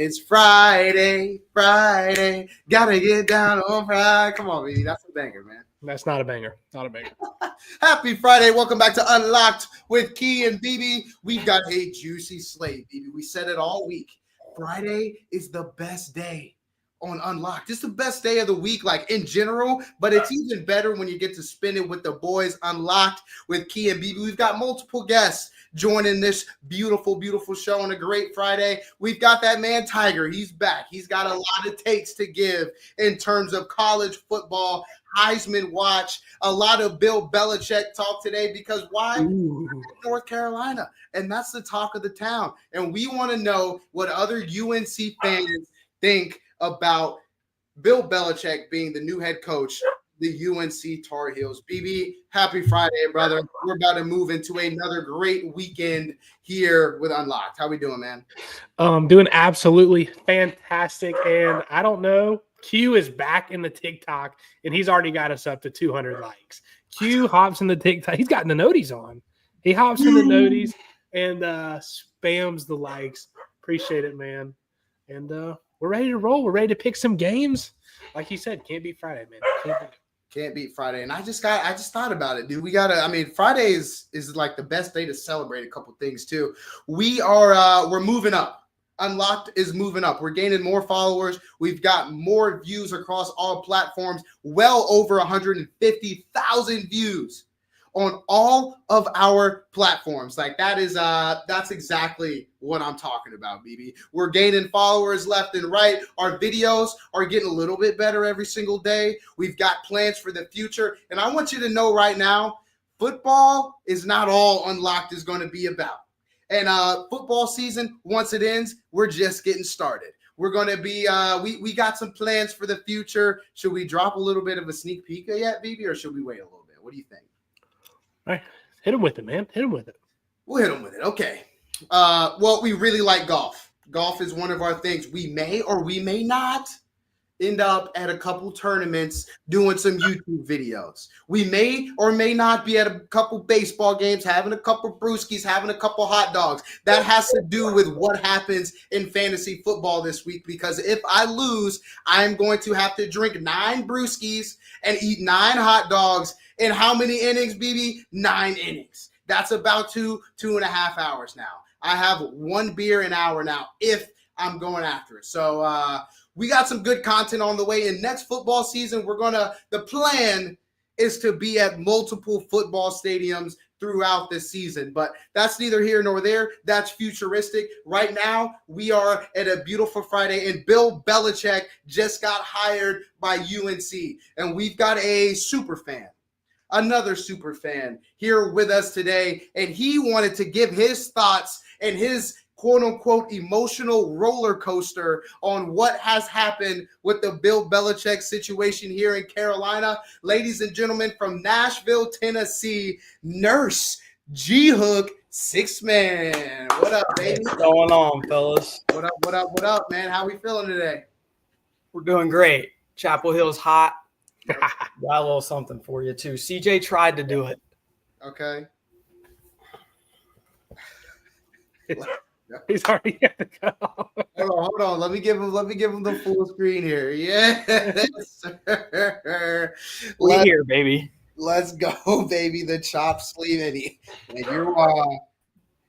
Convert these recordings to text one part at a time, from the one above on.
It's Friday. Gotta get down on Friday. Come on, baby. That's a banger, man. That's not a banger. Not a banger. Happy Friday. Welcome back to Unlocked with Key and BB. We've got a juicy slate, BB. We said it all week. Friday is the best day on Unlocked. It's the best day of the week, like in general, but it's even better when you get to spend it with the boys. Unlocked with Key and BB. We've got multiple guests joining this beautiful, beautiful show on a great Friday. We've got that man Tiger. He's back. He's got a lot of takes to give in terms of college football, Heisman watch, a lot of Bill Belichick talk today because why? North Carolina. And that's the talk of the town. And we want to know what other UNC fans think about Bill Belichick being the new head coach, the UNC Tar Heels. BB, happy Friday, brother. We're about to move into another great weekend here with Unlocked. How we doing, man? Doing absolutely fantastic. And I don't know, Q is back in the TikTok, and he's already got us up to 200 likes. Q hops in the TikTok. He's gotten the noties on. He hops in the noties and spams the likes. Appreciate it, man. And we're ready to roll. We're ready to pick some games. Like he said, can't beat Friday, man. Can't beat Friday. And I just thought about it, dude. We gotta, I mean, Friday is like the best day to celebrate a couple things too. We're moving up. Unlocked is moving up. We're gaining more followers. We've got more views across all platforms, well over 150,000 views on all of our platforms. Like that's exactly what I'm talking about, BB. We're gaining followers left and right. Our videos are getting a little bit better every single day. We've got plans for the future. And I want you to know right now, football is not all Unlocked is going to be about. And football season, once it ends, we're just getting started. We're going to be we got some plans for the future. Should we drop a little bit of a sneak peek yet, BB, or should we wait a little bit? What do you think? All right. Hit him with it, man. Hit him with it. We'll hit him with it. Okay. Well, we really like golf. Golf is one of our things. We may or we may not end up at a couple tournaments doing some YouTube videos. We may or may not be at a couple baseball games, having a couple brewskis, having a couple hot dogs. That has to do with what happens in fantasy football this week, because if I lose, I'm going to have to drink 9 brewskis and eat 9 hot dogs. In how many innings, BB? 9 innings. That's about 2.5 hours now. I have 1 beer an hour now if I'm going after it. So we got some good content on the way. In next football season, the plan is to be at multiple football stadiums throughout this season. But that's neither here nor there. That's futuristic. Right now, we are at a beautiful Friday, and Bill Belichick just got hired by UNC. And we've got a super fan. Another super fan here with us today, and he wanted to give his thoughts and his quote-unquote emotional roller coaster on what has happened with the Bill Belichick situation here in Carolina. Ladies and gentlemen, from Nashville, Tennessee, Nurse G-Hook, 6 man. What up, baby? What's going on, fellas? What up, man? How we feeling today? We're doing great. Chapel Hill's hot. Got a little something for you, too. CJ tried to do it. Okay. He's already got to go. Hold on. Let me give him the full screen here. Yes, sir. We're here, baby. Let's go, baby. The chop sleeve, and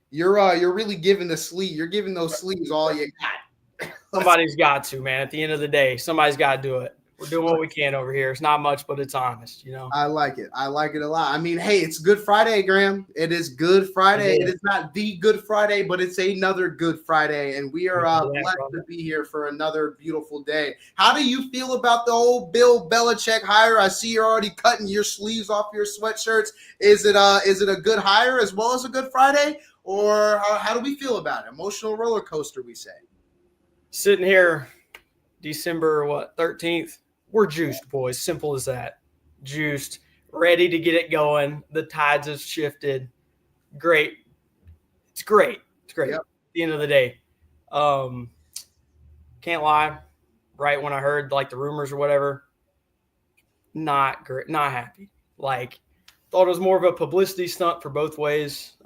you're really giving the sleeve. You're giving those sleeves all you got. Somebody's got to, man. At the end of the day, somebody's got to do it. We're doing what we can over here. It's not much, but it's honest, you know. I like it. I like it a lot. I mean, hey, it's Good Friday, Graham. It is Good Friday. It is not the Good Friday, but it's another Good Friday, and we are blessed to be here for another beautiful day. How do you feel about the old Bill Belichick hire? I see you're already cutting your sleeves off your sweatshirts. Is it a good hire as well as a Good Friday, or how do we feel about it? Emotional roller coaster, we say. Sitting here, December 13th. We're juiced, boys. Simple as that. Juiced, ready to get it going. The tides have shifted. Great. It's great. It's great. Yep. At the end of the day. Can't lie. Right when I heard like the rumors or whatever, not great. Not happy. Like, thought it was more of a publicity stunt for both ways.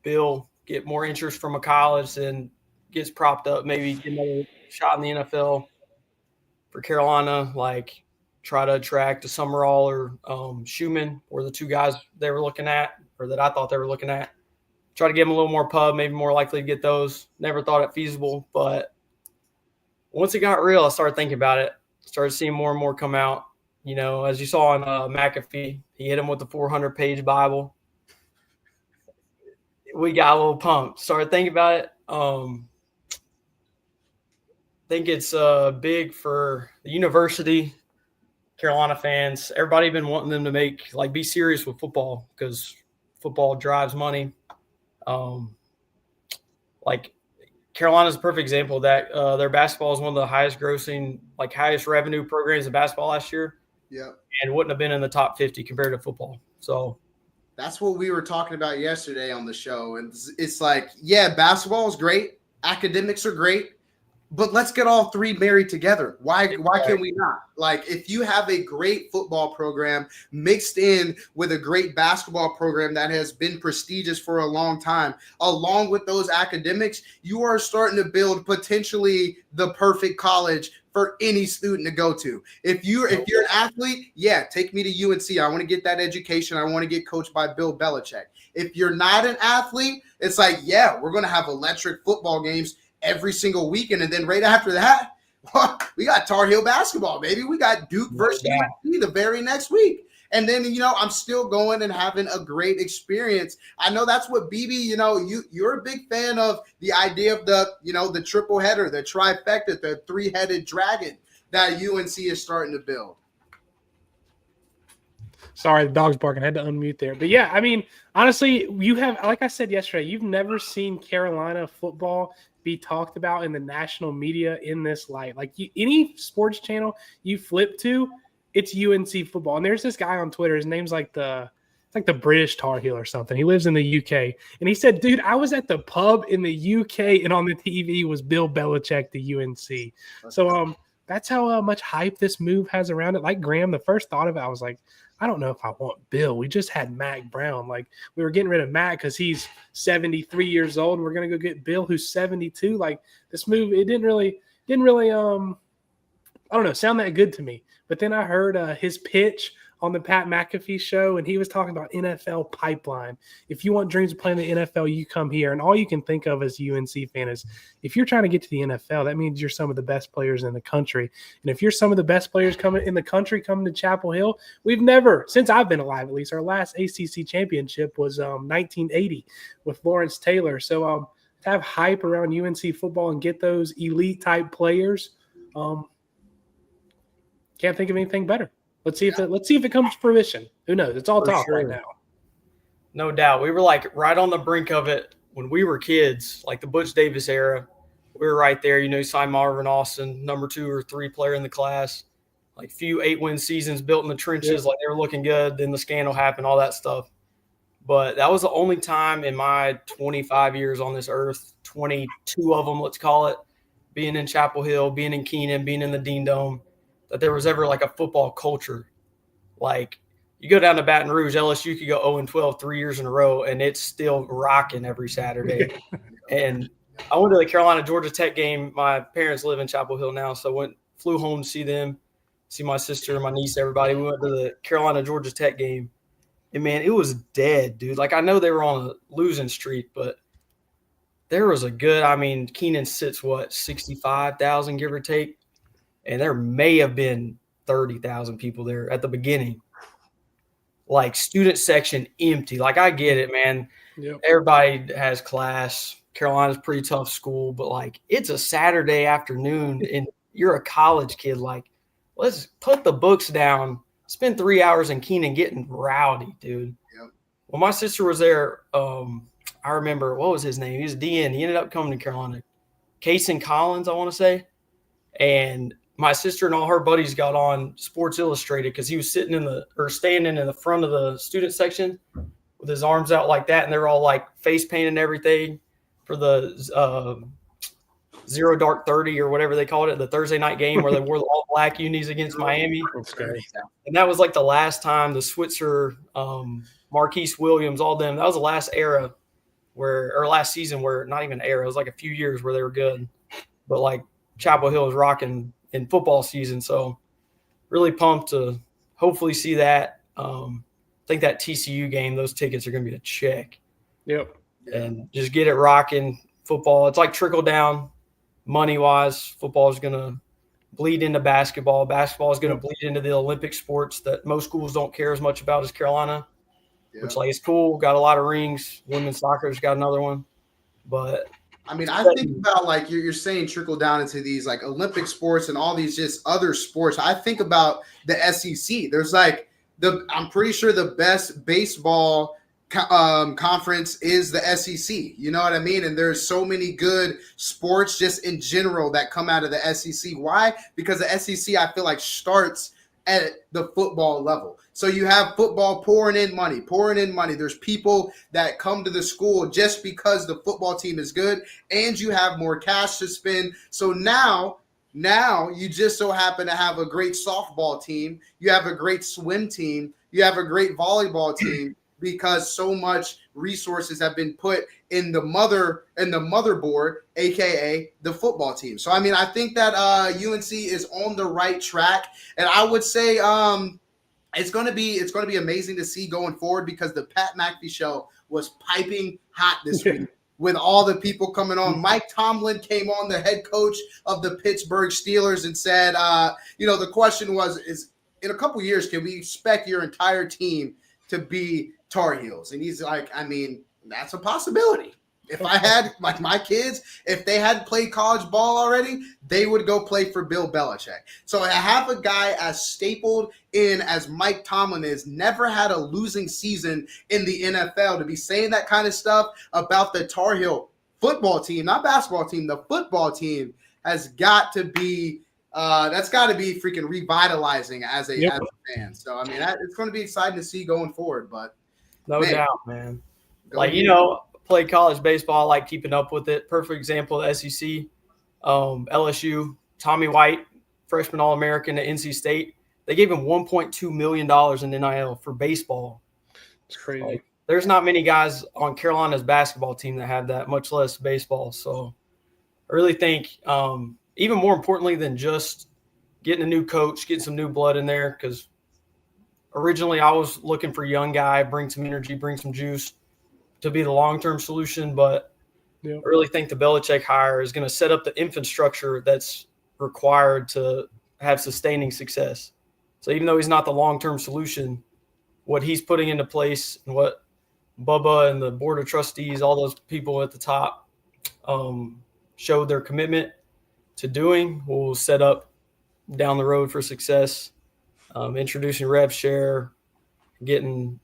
Bill get more interest from a college than gets propped up, maybe get another shot in the NFL for Carolina, like try to attract a Summerall or Schumann, or the two guys they were looking at, or that I thought they were looking at. Try to give them a little more pub, maybe more likely to get those. Never thought it feasible, but once it got real, I started thinking about it. Started seeing more and more come out. You know, as you saw in McAfee, he hit him with the 400-page Bible. We got a little pumped. Started thinking about it. Think it's big for the university, Carolina fans. Everybody been wanting them to be serious with football, because football drives money. Like Carolina's a perfect example of that. Their basketball is one of the highest grossing, highest revenue programs in basketball last year. Yeah. And wouldn't have been in the top 50 compared to football. So that's what we were talking about yesterday on the show. And it's like, yeah, basketball is great. Academics are great. But let's get all three married together. Why can we not? Like, if you have a great football program mixed in with a great basketball program that has been prestigious for a long time, along with those academics, you are starting to build potentially the perfect college for any student to go to. If you're an athlete, yeah, take me to UNC. I want to get that education. I want to get coached by Bill Belichick. If you're not an athlete, it's like, yeah, we're going to have electric football games every single weekend. And then right after that, we got Tar Heel basketball, baby. We got Duke versus UNC the very next week. And then, I'm still going and having a great experience. I know that's what BB, you're a big fan of the idea of the triple header, the trifecta, the three-headed dragon that UNC is starting to build. Sorry, the dog's barking. I had to unmute there. But yeah, I mean, honestly, you have, like I said yesterday, you've never seen Carolina football be talked about in the national media in this light. Any sports channel you flip to, it's UNC football. And there's this guy on Twitter. His name's like the British Tar Heel or something. He lives in the UK. And he said, dude, I was at the pub in the UK and on the TV was Bill Belichick to UNC. So that's how much hype this move has around it. Like Graham, the first thought of it, I was like, I don't know if I want Bill. We just had Mac Brown. We were getting rid of Mac because he's 73 years old, and we're gonna go get Bill, who's 72. This move, it didn't really I don't know, sound that good to me. But then I heard his pitch on the Pat McAfee show, and he was talking about NFL pipeline. If you want dreams of playing the NFL, you come here. And all you can think of as a UNC fan is, if you're trying to get to the NFL, that means you're some of the best players in the country. And if you're some of the best players coming to Chapel Hill, we've never, since I've been alive at least, our last ACC championship was 1980 with Lawrence Taylor. So to have hype around UNC football and get those elite type players, can't think of anything better. Let's see if it comes to fruition. Who knows? It's all talk right now. No doubt. We were right on the brink of it when we were kids, the Butch Davis era. We were right there. You signed Marvin Austin, number 2 or 3 player in the class. Few 8-win seasons built in the trenches, they were looking good. Then the scandal happened, all that stuff. But that was the only time in my 25 years on this earth, 22 of them, let's call it, being in Chapel Hill, being in Keenan, being in the Dean Dome, that there was ever a football culture. You go down to Baton Rouge, LSU could go 0-12 3 years in a row, and it's still rocking every Saturday. And I went to the Carolina-Georgia Tech game. My parents live in Chapel Hill now, so flew home to see them, see my sister, my niece, everybody. We went to the Carolina-Georgia Tech game. And, man, it was dead, dude. I know they were on a losing streak, but there was a good – Keenan sits, 65,000, give or take? And there may have been 30,000 people there at the beginning. Student section empty. I get it, man. Yep. Everybody has class. Carolina's a pretty tough school, but it's a Saturday afternoon and you're a college kid. Let's put the books down, spend 3 hours in Keenan getting rowdy, dude. Yep. When my sister was there, I remember, what was his name? He was DN. He ended up coming to Carolina. Kason Collins, I want to say. And my sister and all her buddies got on Sports Illustrated because he was standing in the front of the student section with his arms out like that, and they were all face painting and everything for the Zero Dark 30 or whatever they called it, the Thursday night game where they wore the all black unis against Miami. And that was the last time the Switzer, Marquise Williams, all them. That was the last era or last season where not even an era, it was like a few years where they were good. But like Chapel Hill is rocking in football season. So really pumped to hopefully see that. I think that TCU game, those tickets are going to be a check. Yep. And just get it rocking. Football, it's like trickle down money wise. Football is going to bleed into basketball. Basketball is going to bleed into the Olympic sports that most schools don't care as much about as Carolina, which like it's cool. Got a lot of rings. Women's soccer's got another one. But I mean, I think about like you're saying trickle down into these like Olympic sports and all these just other sports. I think about the SEC. There's like I'm pretty sure the best baseball conference is the SEC. You know what I mean? And there's so many good sports just in general that come out of the SEC. Why? Because the SEC, I feel like, starts at the football level. So you have football pouring in money. There's people that come to the school just because the football team is good, and you have more cash to spend. So now you just so happen to have a great softball team. You have a great swim team. You have a great volleyball team. Because so much resources have been put in the motherboard, aka the football team. So I mean, I think that UNC is on the right track, and I would say it's going to be amazing to see going forward because the Pat McAfee show was piping hot this week. With all the people coming on, Mike Tomlin came on, the head coach of the Pittsburgh Steelers, and said, the question is in a couple years, can we expect your entire team to be Tar Heels? And he's like, I mean, that's a possibility. If I had like my kids, if they hadn't played college ball already, they would go play for Bill Belichick. So I have a guy as stapled in as Mike Tomlin is, never had a losing season in the NFL, to be saying that kind of stuff about the Tar Heel football team, not basketball team, the football team has got to be that's got to be freaking revitalizing as a fan. So I mean, it's going to be exciting to see going forward. But no doubt, man. Like ahead. Played college baseball, like keeping up with it. Perfect example, the SEC, LSU, Tommy White, freshman All-American at NC State. They gave him $1.2 million in NIL for baseball. It's crazy. Like, there's not many guys on Carolina's basketball team that have that, much less baseball. So I really think even more importantly than just getting a new coach, getting some new blood in there, because originally I was looking for a young guy, bring some energy, bring some juice to be the long-term solution. But I really think the Belichick hire is going to set up the infrastructure that's required to have sustaining success. So even though he's not the long-term solution, what he's putting into place and what Bubba and the board of trustees, all those people at the top showed their commitment to doing will set up down the road for success. Introducing rev share, getting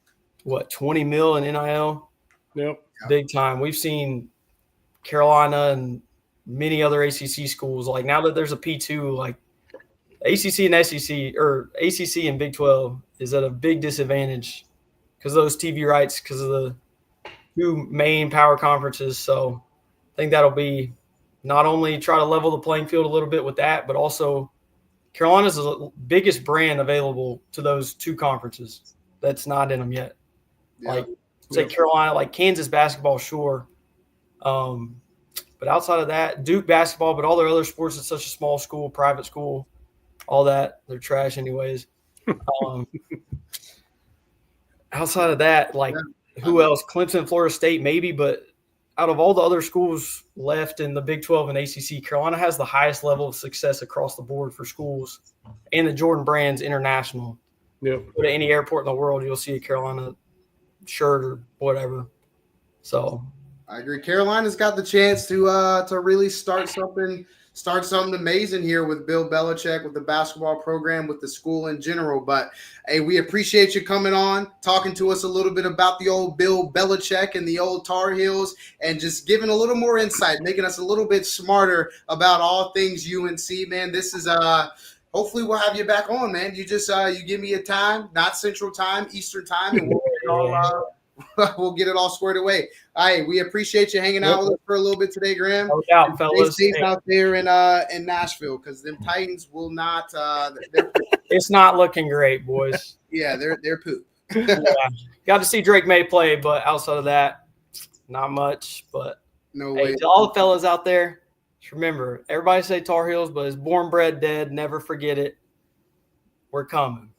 $20 million in NIL. Yep. Big time. We've seen Carolina and many other ACC schools, like now that there's a P2, like ACC and SEC or ACC and Big 12 is at a big disadvantage because of those TV rights, because of the two main power conferences. So I think that'll be not only try to level the playing field a little bit with that, but also Carolina's the biggest brand available to those two conferences that's not in them yet. Yeah. Like, say Carolina, like Kansas basketball, sure. But outside of that, Duke basketball, but all their other sports, it's such a small school, private school, all that, they're trash anyways. Outside of that, like who else? Clemson, Florida State, maybe, but out of all the other schools left in the Big 12 and ACC, Carolina has the highest level of success across the board for schools, and the Jordan Brand's international. Yep. Go to any airport in the world, you'll see a Carolina shirt or whatever. So I agree. Carolina's got the chance to really start something amazing here with Bill Belichick, with the basketball program, with the school in general. But hey, we appreciate you coming on, talking to us a little bit about the old Bill Belichick and the old Tar Heels, and just giving a little more insight, making us a little bit smarter about all things UNC. Man, this is hopefully we'll have you back on, man. You just you give me a time, not Central Time, Eastern Time, and we'll get it all squared away. All right, we appreciate you hanging out with us for a little bit today, Graham. no doubt, fellas. Stay safe out there in Nashville, because them Titans will not. It's not looking great, boys. Yeah, they're poop. Yeah. Got to see Drake May play, but outside of that, Not much, but No hey, way. to all the fellas out there, just remember, everybody say Tar Heels, but it's born bred dead. Never forget it. We're coming.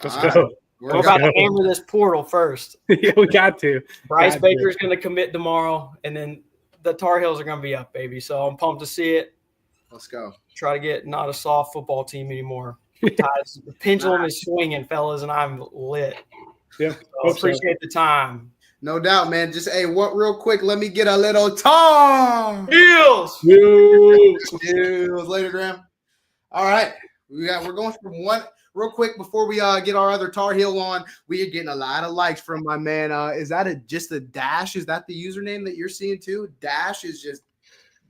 Let's All go. right. We're We're Let's about go. to hammer this portal first. Yeah, we got to. Bryce Got to. Baker's going to commit tomorrow, and then the Tar Heels are going to be up, baby. So I'm pumped to see it. Let's go. Try to get not a soft football team anymore. The pendulum is swinging, fellas, and I'm lit. Yeah. So appreciate the time. No doubt, man. Just what real quick, let me get a little Tar Heels. Heels later, Graham. All right. We're going from one real quick before we get our other Tar Heel on. We are getting a lot of likes from my man. Is that just a Dash? Is that the username that you're seeing too? Dash is just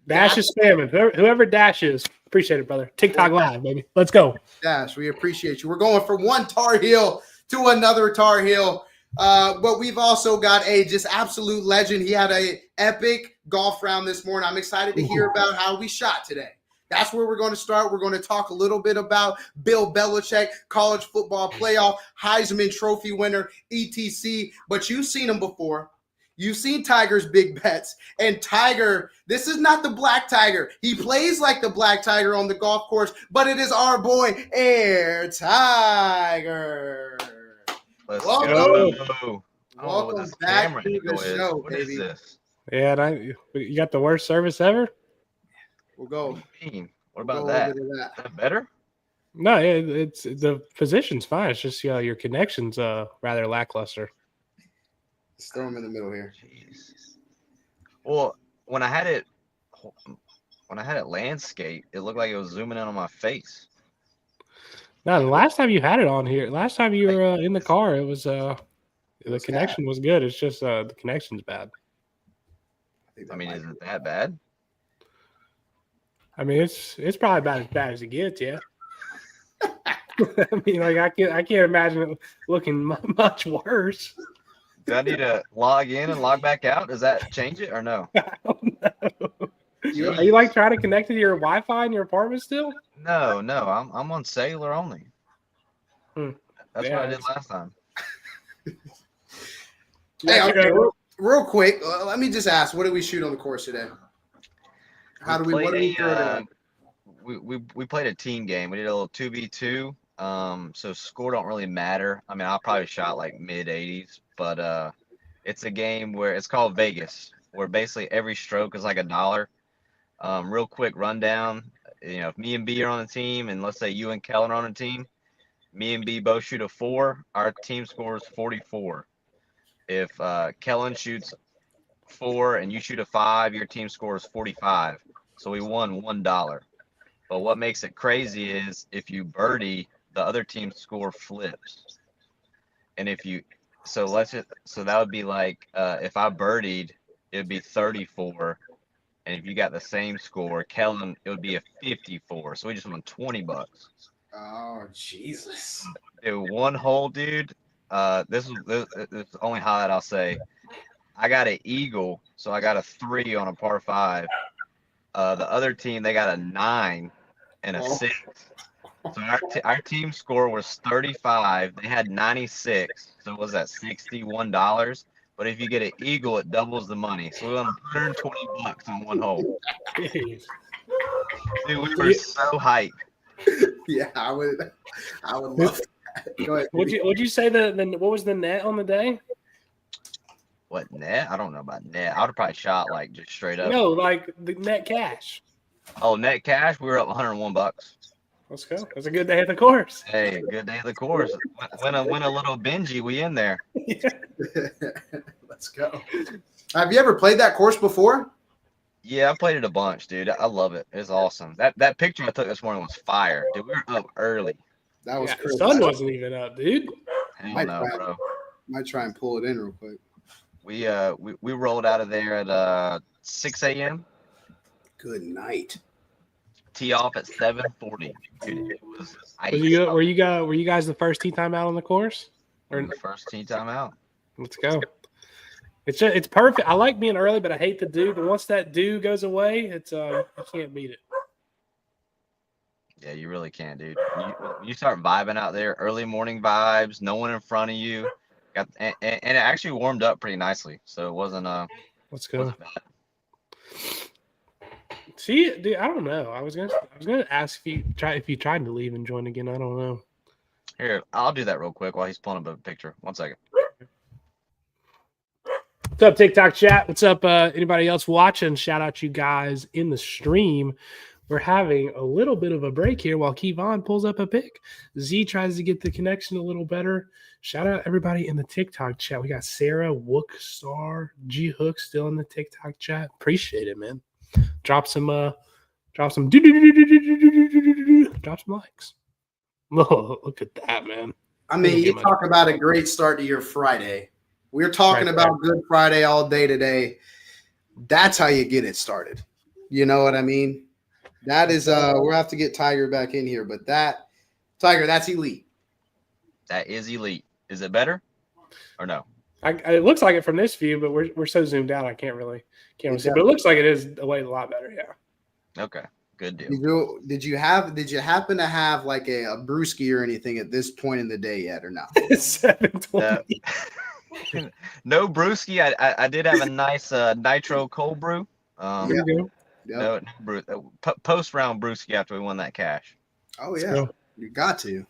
Dash is spamming. Whoever Dash is, appreciate it, brother. TikTok live, baby. Let's go. Dash. We appreciate you. We're going from one Tar Heel to another Tar Heel. But we've also got a just absolute legend. He had a epic golf round this morning. I'm excited to hear about how we shot today. That's where we're going to start. We're going to talk a little bit about Bill Belichick, college football playoff, Heisman Trophy winner, etc. But you've seen him before. You've seen Tiger's big bets. And Tiger, this is not the Black Tiger. He plays like the Black Tiger on the golf course, but it is our boy, Air Tiger. Let's Welcome. go. Welcome back to the What show, is baby. this? Yeah, you got the worst service ever? We'll go. What do you mean? What We'll about go that? over to that. Is that better? No, it's the position's fine. It's just your connection's rather lackluster. Just throw him in the middle here. Jeez. Well, when I had it landscape, it looked like it was zooming in on my face. No, the last time you had it on here, last time you were in the car, it was the What's connection was good. It's just the connection's bad. think I that mean, might is it that bad? I mean, it's probably about as bad as it gets. Yeah. I mean, like I can't imagine it looking much worse. Do I need to log in and log back out? Does that change it or no? I don't know. Are you like trying to connect to your Wi-Fi in your apartment still? No. I'm on cellular only. Hmm. That's Yeah, what I did last time. Hey, Yeah, okay, real quick, let me just ask, what did we shoot on the course today? What do we throw today? We played a team game. We did a little 2v2. So score don't really matter. I mean, I probably shot like mid 80s, but it's a game where it's called Vegas, where basically every stroke is like $1. Real quick rundown. You know, if me and B are on the team, and let's say you and Kellen are on a team, me and B both shoot a 4, our team scores 44. If Kellen shoots 4 and you shoot a 5, your team scores 45. So we won $1. But what makes it crazy is if you birdie, the other team's score flips. And so that would be like if I birdied, it would be 34. And if you got the same score, Kellen, it would be a 54. So we just won $20. Oh, Jesus. Dude, one hole, dude. This is the only highlight I'll say. I got an eagle, so I got a 3 on a par 5. The other team, they got a 9 and a 6. So our team score was 35. They had 96. So what was that, $61? But if you get an eagle, it doubles the money. So we won $120 on one hole. Jeez. Dude, we were so hyped. Yeah, I would love that. Go ahead. Would you say what was the net on the day? What, net? I don't know about net. I would have probably shot like just straight up. No, like the net cash. Oh, net cash, we were up $101. Let's go. It was a good day at the course. Hey, good day of the course. Win a little Benji, we in there. Let's go. Have you ever played that course before? Yeah, I played it a bunch, dude. I love it. It's awesome. That picture I took this morning was fire. Dude, we were up early. That was Yeah, the crazy. sun wasn't even up, dude. Hell no, bro. Might try and pull it in real quick. We rolled out of there at 6 a.m. Good night. Tee off at 7:40. Dude, it was ice. Were you guys the first tee time out on the course? We were the first tee time out. Let's go. It's perfect. I like being early, but I hate the dew. But once that dew goes away, it's you can't beat it. Yeah, you really can, dude. You start vibing out there, early morning vibes, no one in front of you. And it actually warmed up pretty nicely, so it wasn't Let's Was go. it bad? See, dude, I don't know. I was gonna ask if you tried to leave and join again. I don't know. Here, I'll do that real quick while he's pulling up a picture. 1 second. What's up, TikTok chat? What's up, anybody else watching? Shout out you guys in the stream. We're having a little bit of a break here while Kevon pulls up a pick. Z tries to get the connection a little better. Shout out everybody in the TikTok chat. We got Sarah, Wookstar, G Hook still in the TikTok chat. Appreciate it, man. Drop some drop some likes. Oh, look at that, man. I mean, Thank you you, talk about a great start to your Friday. We're talking about Good Friday all day today. That's how you get it started. You know what I mean? That is we'll have to get Tiger back in here, but Tiger, that's elite. That is elite. Is it better or no? It looks like it from this view, but we're so zoomed out I can't really see. But it looks like it is a lot better, yeah. Okay. Good deal. Did you happen to have like a brewski or anything at this point in the day yet or not? 720. No brewski. I did have a nice nitro cold brew. There you go. Yep. No brew. Post round brewski after we won that cash. Oh yeah, you got to.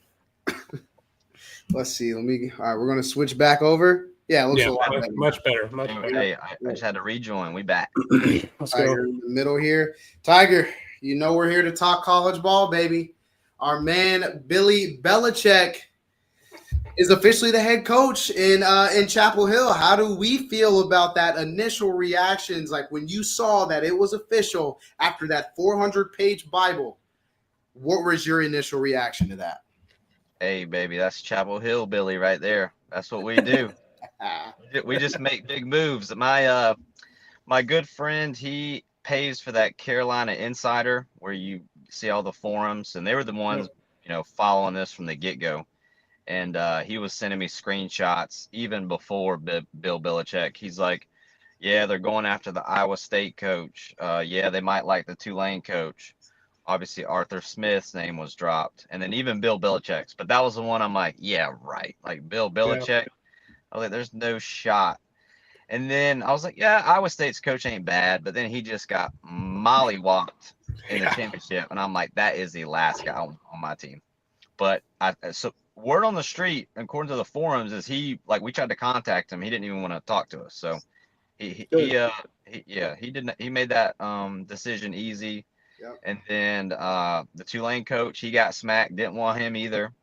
Let's see. All right, we're gonna switch back over. Yeah, it looks a lot better. Much better. Much better. Hey, I just had to rejoin. We back. Let's go. Tiger in the middle here. Tiger, you know we're here to talk college ball, baby. Our man Billy Belichick is officially the head coach in Chapel Hill. How do we feel about that initial reactions? Like when you saw that it was official after that 400-page Bible, what was your initial reaction to that? Hey, baby, that's Chapel Hill Billy right there. That's what we do. We just make big moves. My good friend, he pays for that Carolina Insider where you see all the forums, and they were the ones, following this from the get-go. And he was sending me screenshots even before Bill Belichick. He's like, yeah, they're going after the Iowa State coach. Yeah, they might like the Tulane coach. Obviously, Arthur Smith's name was dropped. And then even Bill Belichick's. But that was the one I'm like, yeah, right. Like Bill Belichick. Yeah. I was like, there's no shot. And then I was like, yeah, Iowa State's coach ain't bad. But then he just got mollywopped in the championship. And I'm like, that is the last guy on my team. But so word on the street, according to the forums, is we tried to contact him. He didn't even want to talk to us. So he made that decision easy. Yep. And then the Tulane coach, he got smacked, didn't want him either.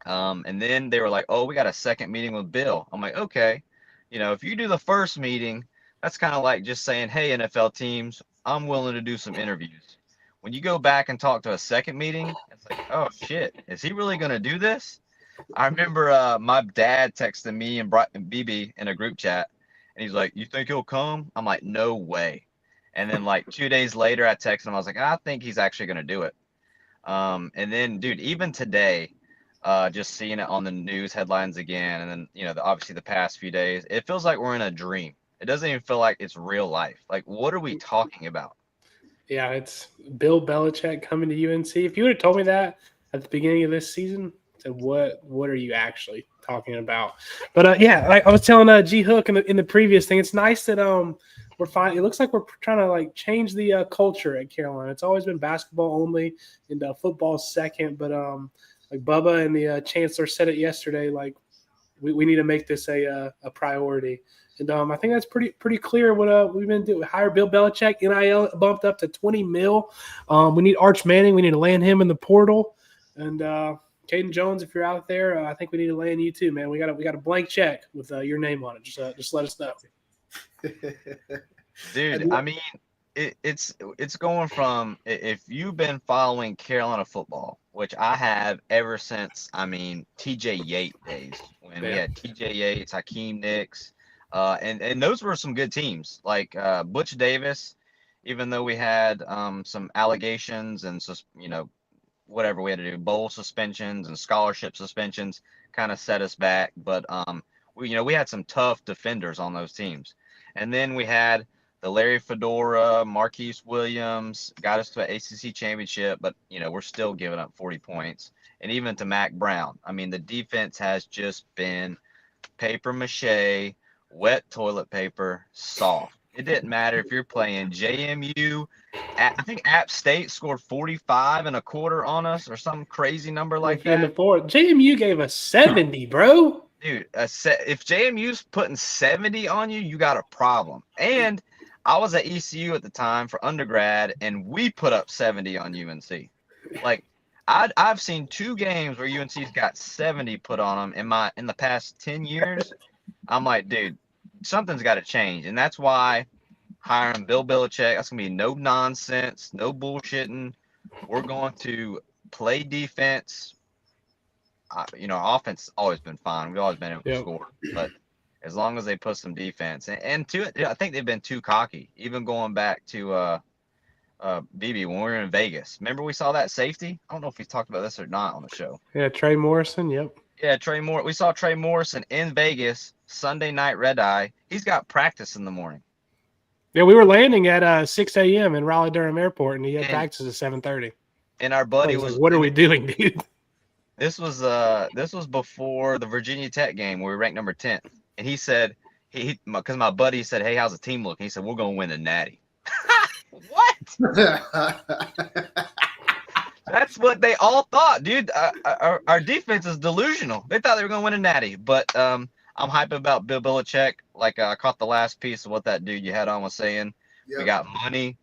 And then they were like, oh, we got a second meeting with Bill. I'm like, okay, if you do the first meeting, that's kind of like just saying, hey, NFL teams, I'm willing to do some interviews. When you go back and talk to a second meeting, it's like, oh, shit, is he really going to do this? I remember my dad texted me and BB in a group chat, and he's like, you think he'll come? I'm like, no way. And then 2 days later, I texted him. I was like, I think he's actually going to do it. And then, dude, even today, just seeing it on the news headlines again, and then, obviously the past few days, it feels like we're in a dream. It doesn't even feel like it's real life. Like, what are we talking about? Yeah, it's Bill Belichick coming to UNC. If you would have told me that at the beginning of this season, I said, what are you actually talking about? But, yeah, like I was telling G Hook in the previous thing, it's nice that we're fine. It looks like we're trying to change the culture at Carolina. It's always been basketball only and football second. But like Bubba and the chancellor said it yesterday, we need to make this a priority. And I think that's pretty clear what we've been doing. Hire Bill Belichick, NIL bumped up to $20 million. We need Arch Manning. We need to land him in the portal. And Caden Jones, if you're out there, I think we need to land you too, man. We got a blank check with your name on it. Just let us know. Dude, I mean, it's going from, if you've been following Carolina football, which I have ever since, TJ Yates days, when we had TJ Yates, Hakeem Nicks, and those were some good teams, like Butch Davis, even though we had some allegations and, whatever we had to do, bowl suspensions and scholarship suspensions kind of set us back. But, we had some tough defenders on those teams. And then we had the Larry Fedora, Marquise Williams, got us to an ACC championship, but, we're still giving up 40 points. And even to Mac Brown. The defense has just been paper mache, wet toilet paper, soft. It didn't matter if you're playing JMU. I think App State scored 45 and a quarter on us or some crazy number like in the that. fourth. JMU gave us 70, bro. Dude, if JMU's putting 70 on you, you got a problem. And I was at ECU at the time for undergrad, and we put up 70 on UNC. Like, I've seen 2 games where UNC's got 70 put on them in the past 10 years. I'm like, dude, something's got to change, and that's why hiring Bill Belichick. That's gonna be no nonsense, no bullshitting. We're going to play defense. Offense has always been fine. We've always been able to score, but as long as they put some defense and I think they've been too cocky. Even going back to BB when we were in Vegas. Remember we saw that safety? I don't know if we talked about this or not on the show. Yeah, Trey Morrison. Yep. Yeah, we saw Trey Morrison in Vegas Sunday night red eye. He's got practice in the morning. Yeah, we were landing at 6 a.m. in Raleigh-Durham Airport, and he had practice at 7:30. And our buddy was like, "What are we doing, dude?" This was before the Virginia Tech game where we ranked number 10th, and he said because my buddy said, "Hey, how's the team looking?" He said, "We're gonna win the Natty." What? That's what they all thought, dude. Our defense is delusional. They thought they were gonna win a Natty, but I'm hyped about Bill Belichick. Like I caught the last piece of what that dude you had on was saying. Yep. We got money.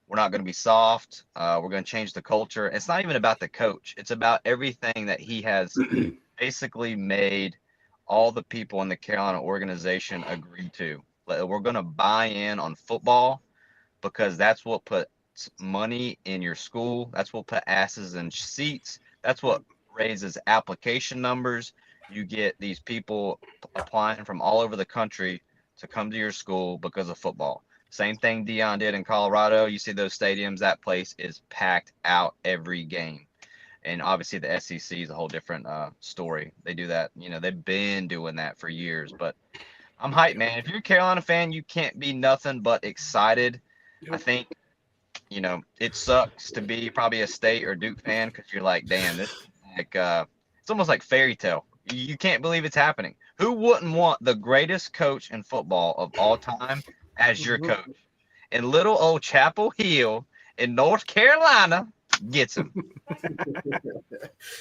We're not going to be soft. We're going to change the culture. It's not even about the coach. It's about everything that he has basically made all the people in the Carolina organization agree to. We're going to buy in on football because that's what puts money in your school. That's what put asses in seats. That's what raises application numbers. You get these people applying from all over the country to come to your school because of football. Same thing Deion did in Colorado. You see those stadiums, that place is packed out every game. And obviously the SEC is a whole different story. They do that. They've been doing that for years. But I'm hyped, man. If you're a Carolina fan, you can't be nothing but excited. Yep. I think, it sucks to be probably a State or Duke fan because you're like, damn, this is like it's almost like fairy tale. You can't believe it's happening. Who wouldn't want the greatest coach in football of all time as your coach? And little old Chapel Hill in North Carolina gets him.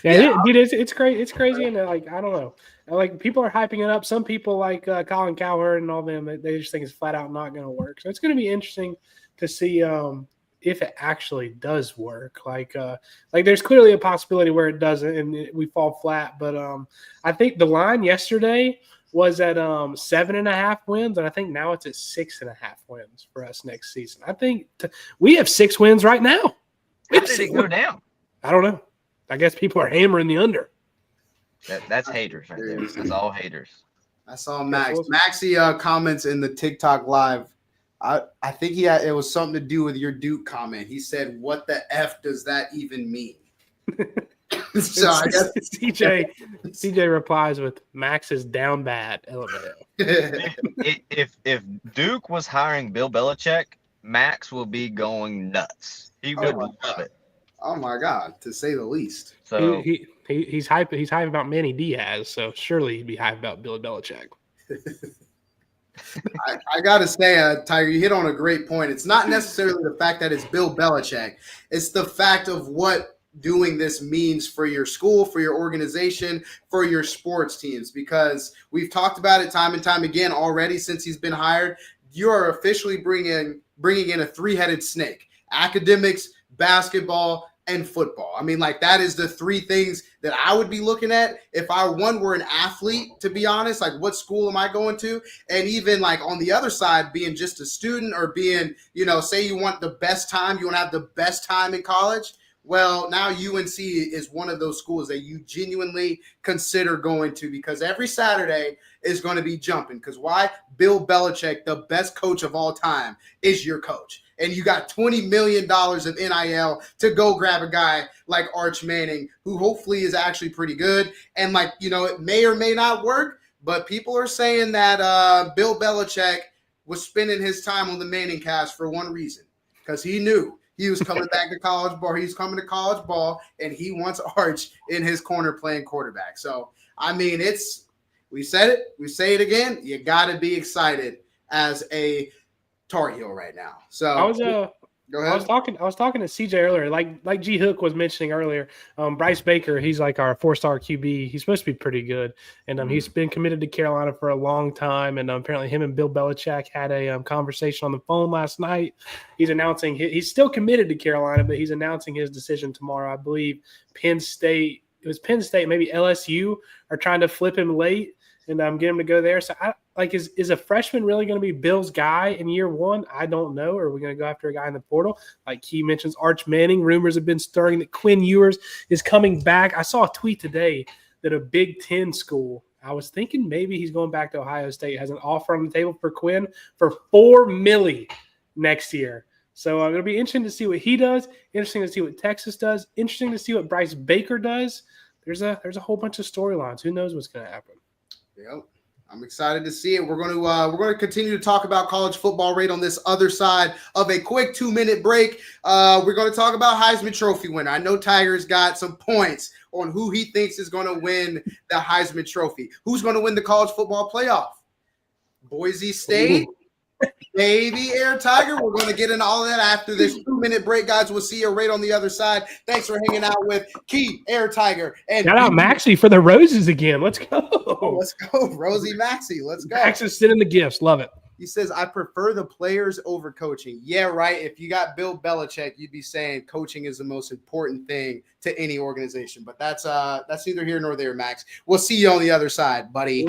Dude, it's great. It's crazy, and I don't know. Like people are hyping it up. Some people like Colin Cowherd and all them. They just think it's flat out not going to work. So it's going to be interesting to see if it actually does work. Like there's clearly a possibility where it doesn't, and we fall flat. But I think the line yesterday was at 7.5 wins, and I think now it's at 6.5 wins for us next season. I think we have 6 wins right now. How did it go down? I don't know. I guess people are hammering the under. That's haters right there. That's all haters. I saw Max. Maxie comments in the TikTok live. I think it was something to do with your Duke comment. He said, "What the F does that even mean?" So I guess CJ replies with Max is down bad. LMAO. If Duke was hiring Bill Belichick, Max will be going nuts. He would love it. Oh my God, to say the least. So he's hype. He's hype about Manny Diaz. So surely he'd be hype about Bill Belichick. I gotta say, Tiger, you hit on a great point. It's not necessarily the fact that it's Bill Belichick. It's the fact of what doing this means for your school, for your organization, for your sports teams, because we've talked about it time and time again already since he's been hired. You are officially bringing in a 3-headed snake: academics, basketball, and football. I mean, like, that is the 3 things that I would be looking at if I were an athlete, to be honest. Like, what school am I going to? And even like on the other side, being just a student or being, say you want the best time, you want to have the best time in college. Well, now UNC is one of those schools that you genuinely consider going to, because every Saturday is going to be jumping. Because why? Bill Belichick, the best coach of all time, is your coach. And you got $20 million of NIL to go grab a guy like Arch Manning, who hopefully is actually pretty good. And it may or may not work, but people are saying that Bill Belichick was spending his time on the Manning cast for one reason, because he knew he was coming back to college ball. He's coming to college ball, and he wants Arch in his corner playing quarterback. So, I mean, we said it. We say it again. You got to be excited as a Tar Heel right now. So I was go I was ahead. talking to CJ earlier, like G Hook was mentioning earlier. Bryce Baker, he's like our 4-star QB. He's supposed to be pretty good, and he's been committed to Carolina for a long time. And apparently, him and Bill Belichick had a conversation on the phone last night. He's announcing he's still committed to Carolina, but he's announcing his decision tomorrow. I believe Penn State. It was Penn State, maybe LSU are trying to flip him late and get him to go there. So is a freshman really going to be Bill's guy in year one? I don't know. Or are we going to go after a guy in the portal? Like he mentions Arch Manning. Rumors have been stirring that Quinn Ewers is coming back. I saw a tweet today that a Big Ten school, I was thinking maybe he's going back to Ohio State, has an offer on the table for Quinn for $4 million next year. So it'll be interesting to see what he does. Interesting to see what Texas does. Interesting to see what Bryce Baker does. There's a whole bunch of storylines. Who knows what's going to happen? Yep. I'm excited to see it. We're going to continue to talk about college football right on this other side of a quick 2-minute break. We're going to talk about Heisman Trophy winner. I know Tiger's got some points on who he thinks is going to win the Heisman Trophy. Who's going to win the college football playoff? Boise State. Baby Air Tiger. We're going to get into all of that after this 2-minute break, guys. We'll see you right on the other side. Thanks for hanging out with Key Air Tiger. And shout out Maxie for the roses again. Let's go. Let's go, Rosie Maxie. Let's go. Max is sending the gifts. Love it. He says, I prefer the players over coaching. Yeah, right. If you got Bill Belichick, you'd be saying coaching is the most important thing to any organization. But that's neither here nor there, Max. We'll see you on the other side, buddy.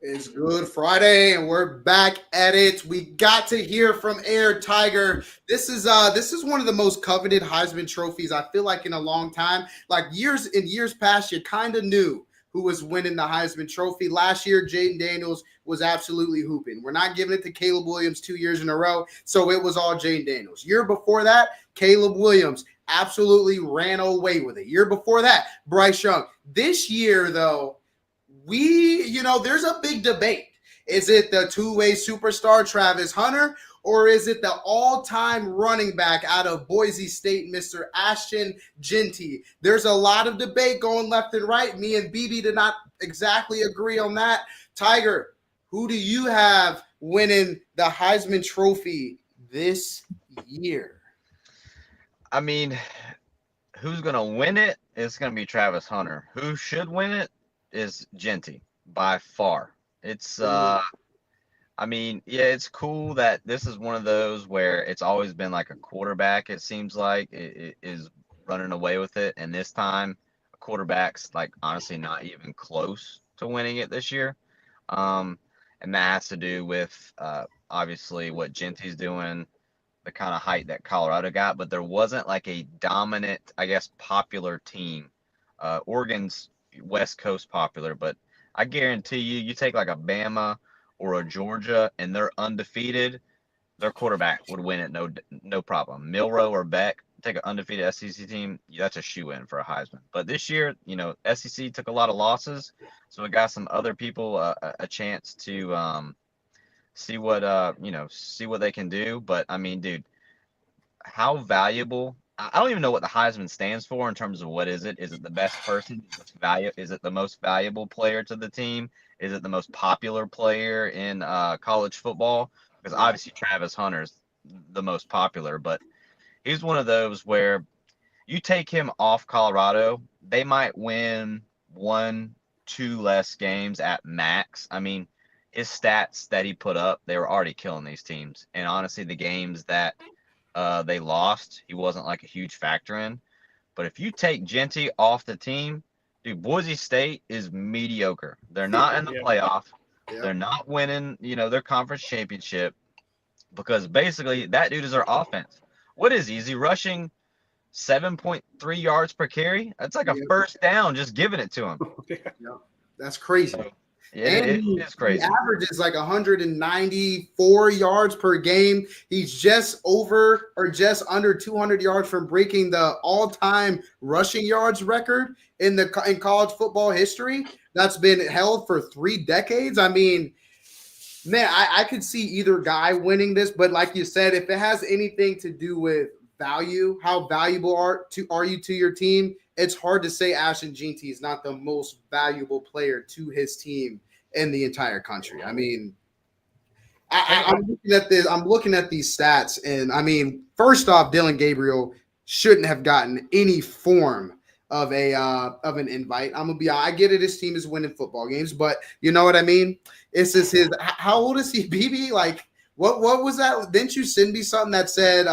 It's Good Friday, and we're back at it. We got to hear from Air Tiger. This is one of the most coveted Heisman trophies I feel like in a long time. Like years past, you kind of knew who was winning the Heisman Trophy. Last year, Jaden Daniels was absolutely hooping. We're not giving it to Caleb Williams 2 years in a row, so it was all Jaden Daniels. Year before that, Caleb Williams absolutely ran away with it. Year before that, Bryce Young. This year, though, there's a big debate. Is it the two-way superstar Travis Hunter, or is it the all-time running back out of Boise State, Mr. Ashton Jeanty? There's a lot of debate going left and right. Me and BB did not exactly agree on that. Tiger, who do you have winning the Heisman Trophy this year? I mean, who's going to win it? It's going to be Travis Hunter. Who should win it is Jeanty by far. It's it's cool that this is one of those where it's always been like a quarterback, it seems like it is running away with it, and this time a quarterback's like honestly not even close to winning it this year. and that has to do with obviously what Genty's doing, the kind of height that Colorado got, but there wasn't like a dominant, I guess, popular team. Oregon's West Coast popular, but I guarantee you, you take like a Bama or a Georgia, and they're undefeated, their quarterback would win it no problem. Milroe or Beck, take an undefeated SEC team, that's a shoe-in for a Heisman. But this year, SEC took a lot of losses, so it got some other people a chance to see what they can do. But I mean, dude, how valuable? I don't even know what the Heisman stands for in terms of what is it? Is it the best person? Is it the most valuable player to the team? Is it the most popular player in college football? Because obviously Travis Hunter's the most popular, but he's one of those where you take him off Colorado, they might win 1-2 less games at max. I mean, his stats that he put up, they were already killing these teams. And honestly, the games that they lost, he wasn't like a huge factor in. But if you take Genty off the team, dude, Boise State is mediocre. They're not in the playoff. Yeah. They're not winning, their conference championship, because basically that dude is their offense. What is he? Is he rushing 7.3 yards per carry? That's like a first down just giving it to him. That's crazy. So, it is crazy. He averages like 194 yards per game. He's just over or just under 200 yards from breaking the all-time rushing yards record in college football history. That's been held for 3 decades. I mean, man, I could see either guy winning this, but like you said, if it has anything to do with value, how valuable are you to your team? It's hard to say Ashton Genty is not the most valuable player to his team in the entire country. I mean, I'm looking at this. I'm looking at these stats, and I mean, first off, Dylan Gabriel shouldn't have gotten any form of an invite. I get it. His team is winning football games, but you know what I mean? It's just his. How old is he, BB? Like, what was that? Didn't you send me something that said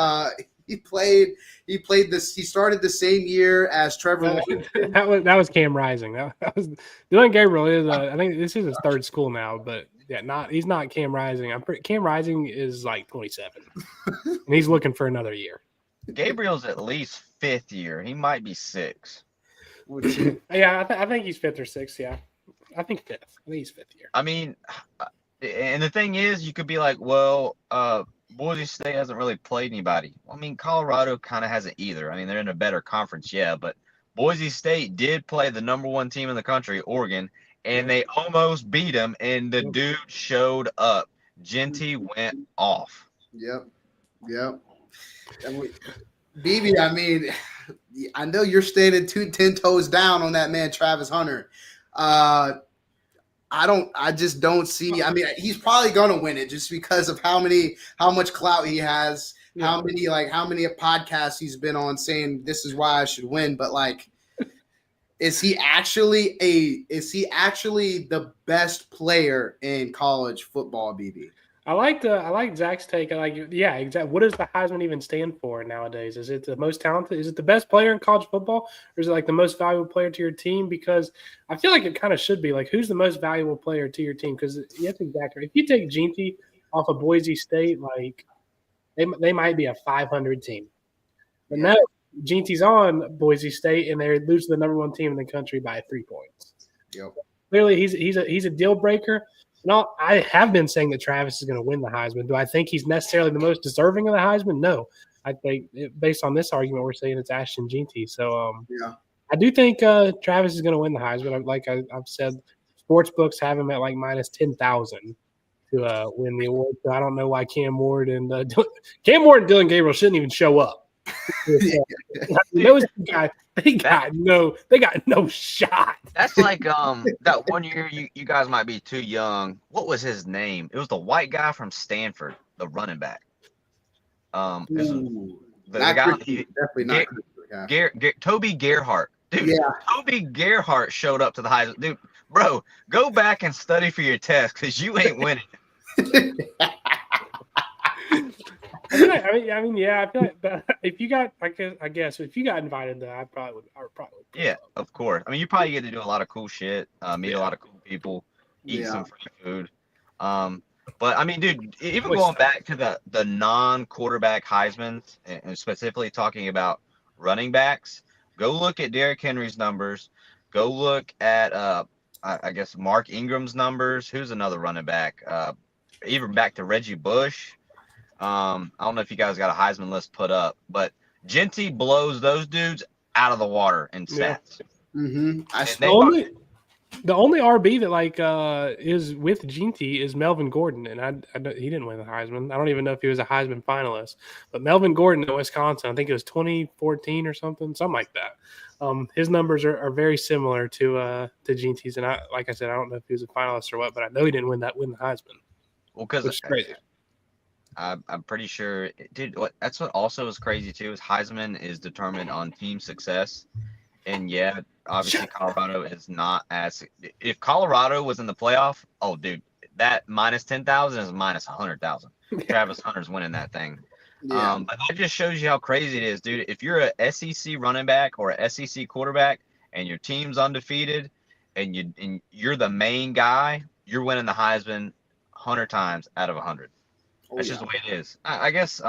he played this? He started the same year as Trevor. That was Cam Rising. That was Dylan Gabriel is. I think this is his 3rd school now, but yeah, he's not Cam Rising. Cam Rising is like 27, and he's looking for another year. Gabriel's at least 5th year. He might be 6. Yeah, I think he's 5th or 6th. Yeah, I think 5th. I think he's 5th year. I mean, and the thing is, you could be like, well, Boise State hasn't really played anybody. I mean, Colorado kind of hasn't either. I mean, they're in a better conference, yeah, but Boise State did play the number 1 team in the country, Oregon, and they almost beat them, and the dude showed up. Genty went off. Yep. BB, I mean, I know you're standing 10 toes down on that man, Travis Hunter. I just don't see. I mean, he's probably gonna win it just because of how much clout he has, how many podcasts he's been on saying this is why I should win. But like, is he actually the best player in college football, BB? I like Zach's take. Exactly. What does the Heisman even stand for nowadays? Is it the most talented? Is it the best player in college football, or is it like the most valuable player to your team? Because I feel like it kind of should be like, who's the most valuable player to your team? Because that's exactly. If you take Genty off of Boise State, like they might be a 500 team, but no, Genty's on Boise State and they lose to the number 1 team in the country by 3 points. Yep. Clearly, he's a deal breaker. No, I have been saying that Travis is going to win the Heisman. Do I think he's necessarily the most deserving of the Heisman? No. I think based on this argument, we're saying it's Ashton Genty. So I do think Travis is going to win the Heisman. Like I've said, sports books have him at like minus 10,000 to win the award. So I don't know why Cam Ward and Dylan Gabriel shouldn't even show up. Those guys, they got no shot. That's like that one year you guys might be too young. What was his name? It was the white guy from Stanford, the running back. The guy, definitely not. Toby Gerhart. Dude, yeah. Toby Gerhart showed up to the Heisman. Dude, bro, go back and study for your test because you ain't winning. I mean, yeah. I feel like that, if you got, I guess, if you got invited, though, I probably would. Yeah, of course. I mean, you probably get to do a lot of cool shit, meet a lot of cool people, eat some free food. But I mean, dude, even Voice going stuff. back to the non-quarterback Heisman's, and specifically talking about running backs, go look at Derrick Henry's numbers. Go look at I guess Mark Ingram's numbers. Who's another running back? Even back to Reggie Bush. I don't know if you guys got a Heisman list put up, but Genty blows those dudes out of the water in Yeah. stats. Mm-hmm. And The only RB that is with Ginty is Melvin Gordon, and he didn't win the Heisman. I don't even know if he was a Heisman finalist. But Melvin Gordon in Wisconsin, I think it was 2014 or something like that. His numbers are very similar to Ginty's, and like I said, I don't know if he was a finalist or what, but I know he didn't win the Heisman. well, because Which is crazy. I'm pretty sure, dude. That's what also is crazy too is Heisman is determined on team success, and yeah, obviously Colorado is not as. If Colorado was in the playoff, oh dude, that minus 10,000 is minus 100,000. Travis Hunter's winning that thing. Yeah. But that just shows you how crazy it is, dude. If you're a SEC running back or a SEC quarterback and your team's undefeated, and you're the main guy, you're winning the Heisman 100 times out of 100. That's just the way it is. I guess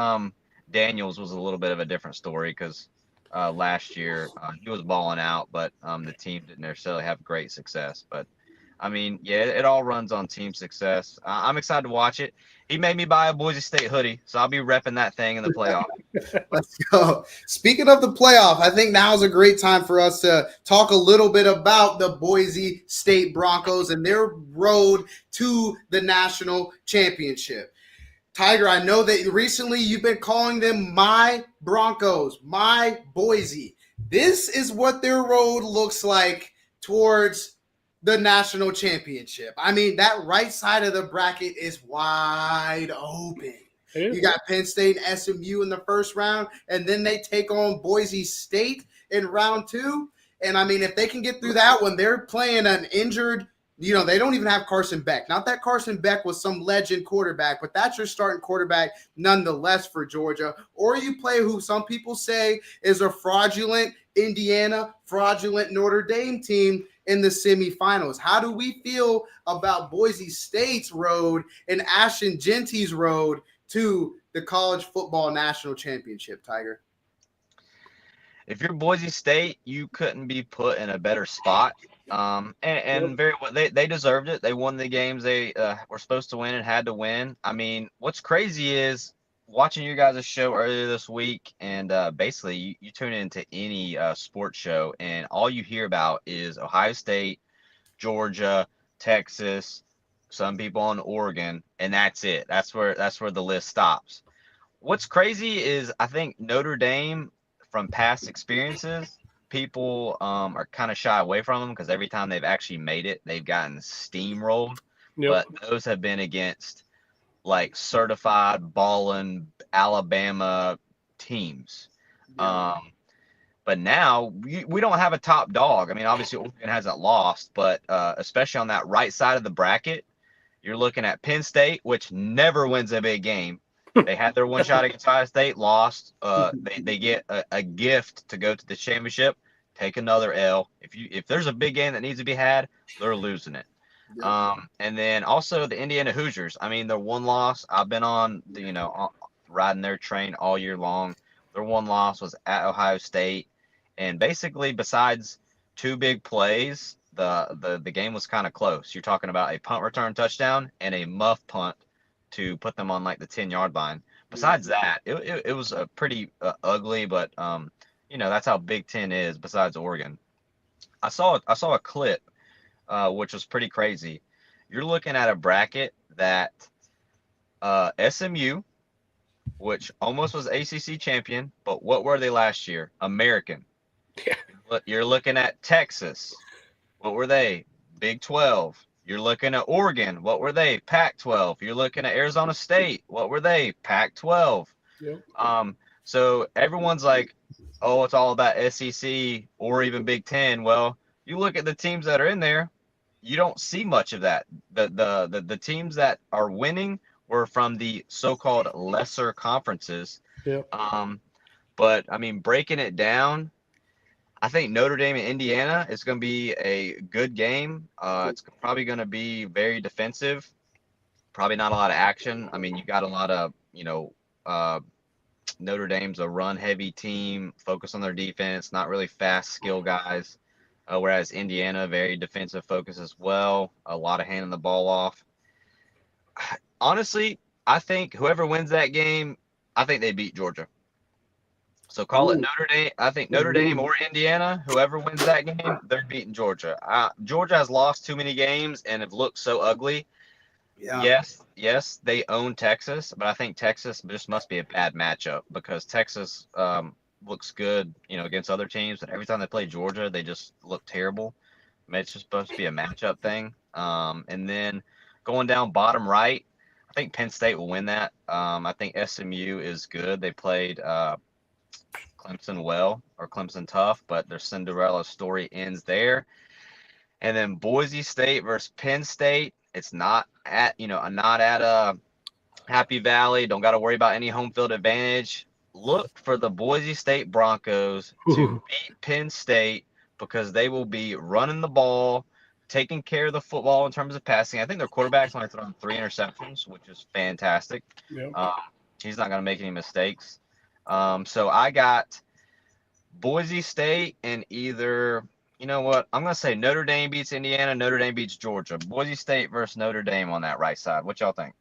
Daniels was a little bit of a different story because last year he was balling out, but the team didn't necessarily have great success. But I mean, yeah, it all runs on team success. I'm excited to watch it. He made me buy a Boise State hoodie, so I'll be repping that thing in the playoff. Let's go. Speaking of the playoff, I think now is a great time for us to talk a little bit about the Boise State Broncos and their road to the national championship. Tiger, I know that recently you've been calling them my Broncos, my Boise. This is what their road looks like towards the national championship. I mean, that right side of the bracket is wide open. You got Penn State and SMU in the first round, and then they take on Boise State in round 2. And I mean, if they can get through that one, they're playing an injured, they don't even have Carson Beck. Not that Carson Beck was some legend quarterback, but that's your starting quarterback nonetheless for Georgia. Or you play who some people say is a fraudulent Indiana, fraudulent Notre Dame team in the semifinals. How do we feel about Boise State's road and Ashton Genty's road to the college football national championship, Tiger? If you're Boise State, you couldn't be put in a better spot. And very well, they deserved it. They won the games they were supposed to win and had to win. I mean, what's crazy is watching you guys' show earlier this week, and basically you tune into any sports show, and all you hear about is Ohio State, Georgia, Texas, some people in Oregon, and that's it. That's where the list stops. What's crazy is I think Notre Dame, from past experiences, people are kind of shy away from them because every time they've actually made it, they've gotten steamrolled. Yep. But those have been against like certified ballin' Alabama teams. Yeah. But now we don't have a top dog. I mean, obviously Oregon hasn't lost, but especially on that right side of the bracket, you're looking at Penn State, which never wins a big game. They had their one shot against Ohio State, lost. They get a gift to go to the championship, take another L. If there's a big game that needs to be had, they're losing it. And then also the Indiana Hoosiers. I mean, their one loss. I've been on riding their train all year long. Their one loss was at Ohio State, and basically besides 2 big plays, the game was kind of close. You're talking about a punt return touchdown and a muff punt to put them on like the 10-yard line. Besides that, it was a pretty ugly, but that's how Big Ten is. Besides Oregon, I saw a clip, which was pretty crazy. You're looking at a bracket that SMU, which almost was ACC champion, but what were they last year? American. Yeah. You're looking at Texas. What were they? Big 12. You're looking at Oregon. What were they? Pac-12. You're looking at Arizona State. What were they? Pac-12. Yep. So everyone's like, oh, it's all about SEC or even Big Ten. Well, you look at the teams that are in there, you don't see much of that. The teams that are winning were from the so-called lesser conferences. Yep. But I mean, breaking it down, I think Notre Dame and Indiana is going to be a good game. It's probably going to be very defensive. Probably not a lot of action. I mean, you got a lot of, Notre Dame's a run-heavy team, focus on their defense, not really fast skill guys. Whereas Indiana, very defensive focus as well, a lot of handing the ball off. Honestly, I think whoever wins that game, I think they beat Georgia. So call it Notre Dame. I think Notre Dame or Indiana, whoever wins that game, they're beating Georgia. Georgia has lost too many games and have looked so ugly. Yeah. Yes, they own Texas, but I think Texas just must be a bad matchup because Texas looks good, against other teams, but every time they play Georgia, they just look terrible. I mean, it's just supposed to be a matchup thing. And then going down bottom right, I think Penn State will win that. I think SMU is good. They played Clemson well, or Clemson tough, but their Cinderella story ends there. And then Boise State versus Penn State. It's not at Happy Valley. Don't got to worry about any home field advantage. Look for the Boise State Broncos to beat Penn State because they will be running the ball, taking care of the football in terms of passing. I think their quarterback's only thrown 3 interceptions, which is fantastic. Yep. He's not going to make any mistakes. So I got Boise State and either, you know what? I'm going to say Notre Dame beats Indiana, Notre Dame beats Georgia. Boise State versus Notre Dame on that right side. What y'all think?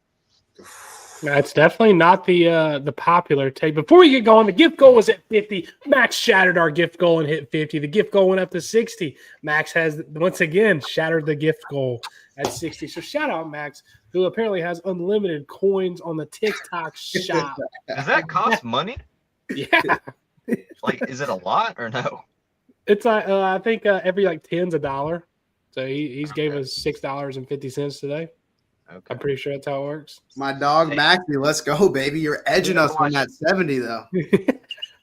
That's definitely not the popular take. Before we get going, the gift goal was at 50. Max shattered our gift goal and hit 50. The gift goal went up to 60. Max has, once again, shattered the gift goal at 60. So shout out Max, who apparently has unlimited coins on the TikTok shop. Does that cost money? Yeah. Is it a lot or no? It's I think every 10's $1. So he's gave us $6.50 today. Okay. I'm pretty sure that's how it works. My dog Maxie, let's go, baby. You're edging us on that 70 though.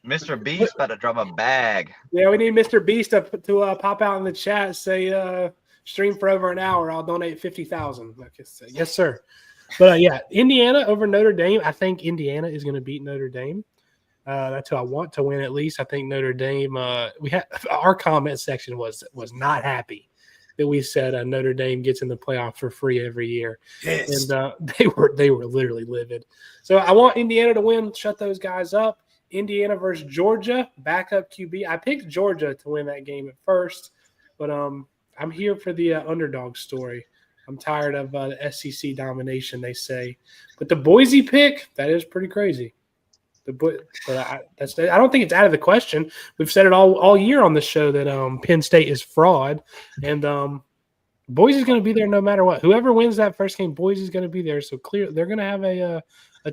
Mr. Beast better drop a bag. Yeah, we need Mr. Beast to pop out in the chat, say stream for over an hour. I'll donate 50,000. Yes, sir. But Indiana over Notre Dame. I think Indiana is going to beat Notre Dame. That's who I want to win at least. I think Notre Dame. Our comment section was not happy that we said Notre Dame gets in the playoff for free every year, Yes. and they were literally livid. So I want Indiana to win, shut those guys up. Indiana versus Georgia, backup QB. I picked Georgia to win that game at first, but I'm here for the underdog story. I'm tired of the SEC domination, they say, but the Boise pick, that is pretty crazy. I don't think it's out of the question. We've said it all year on the show that Penn State is fraud, and Boise's going to be there no matter what. Whoever wins that first game, Boise's going to be there. So clear, they're going to have a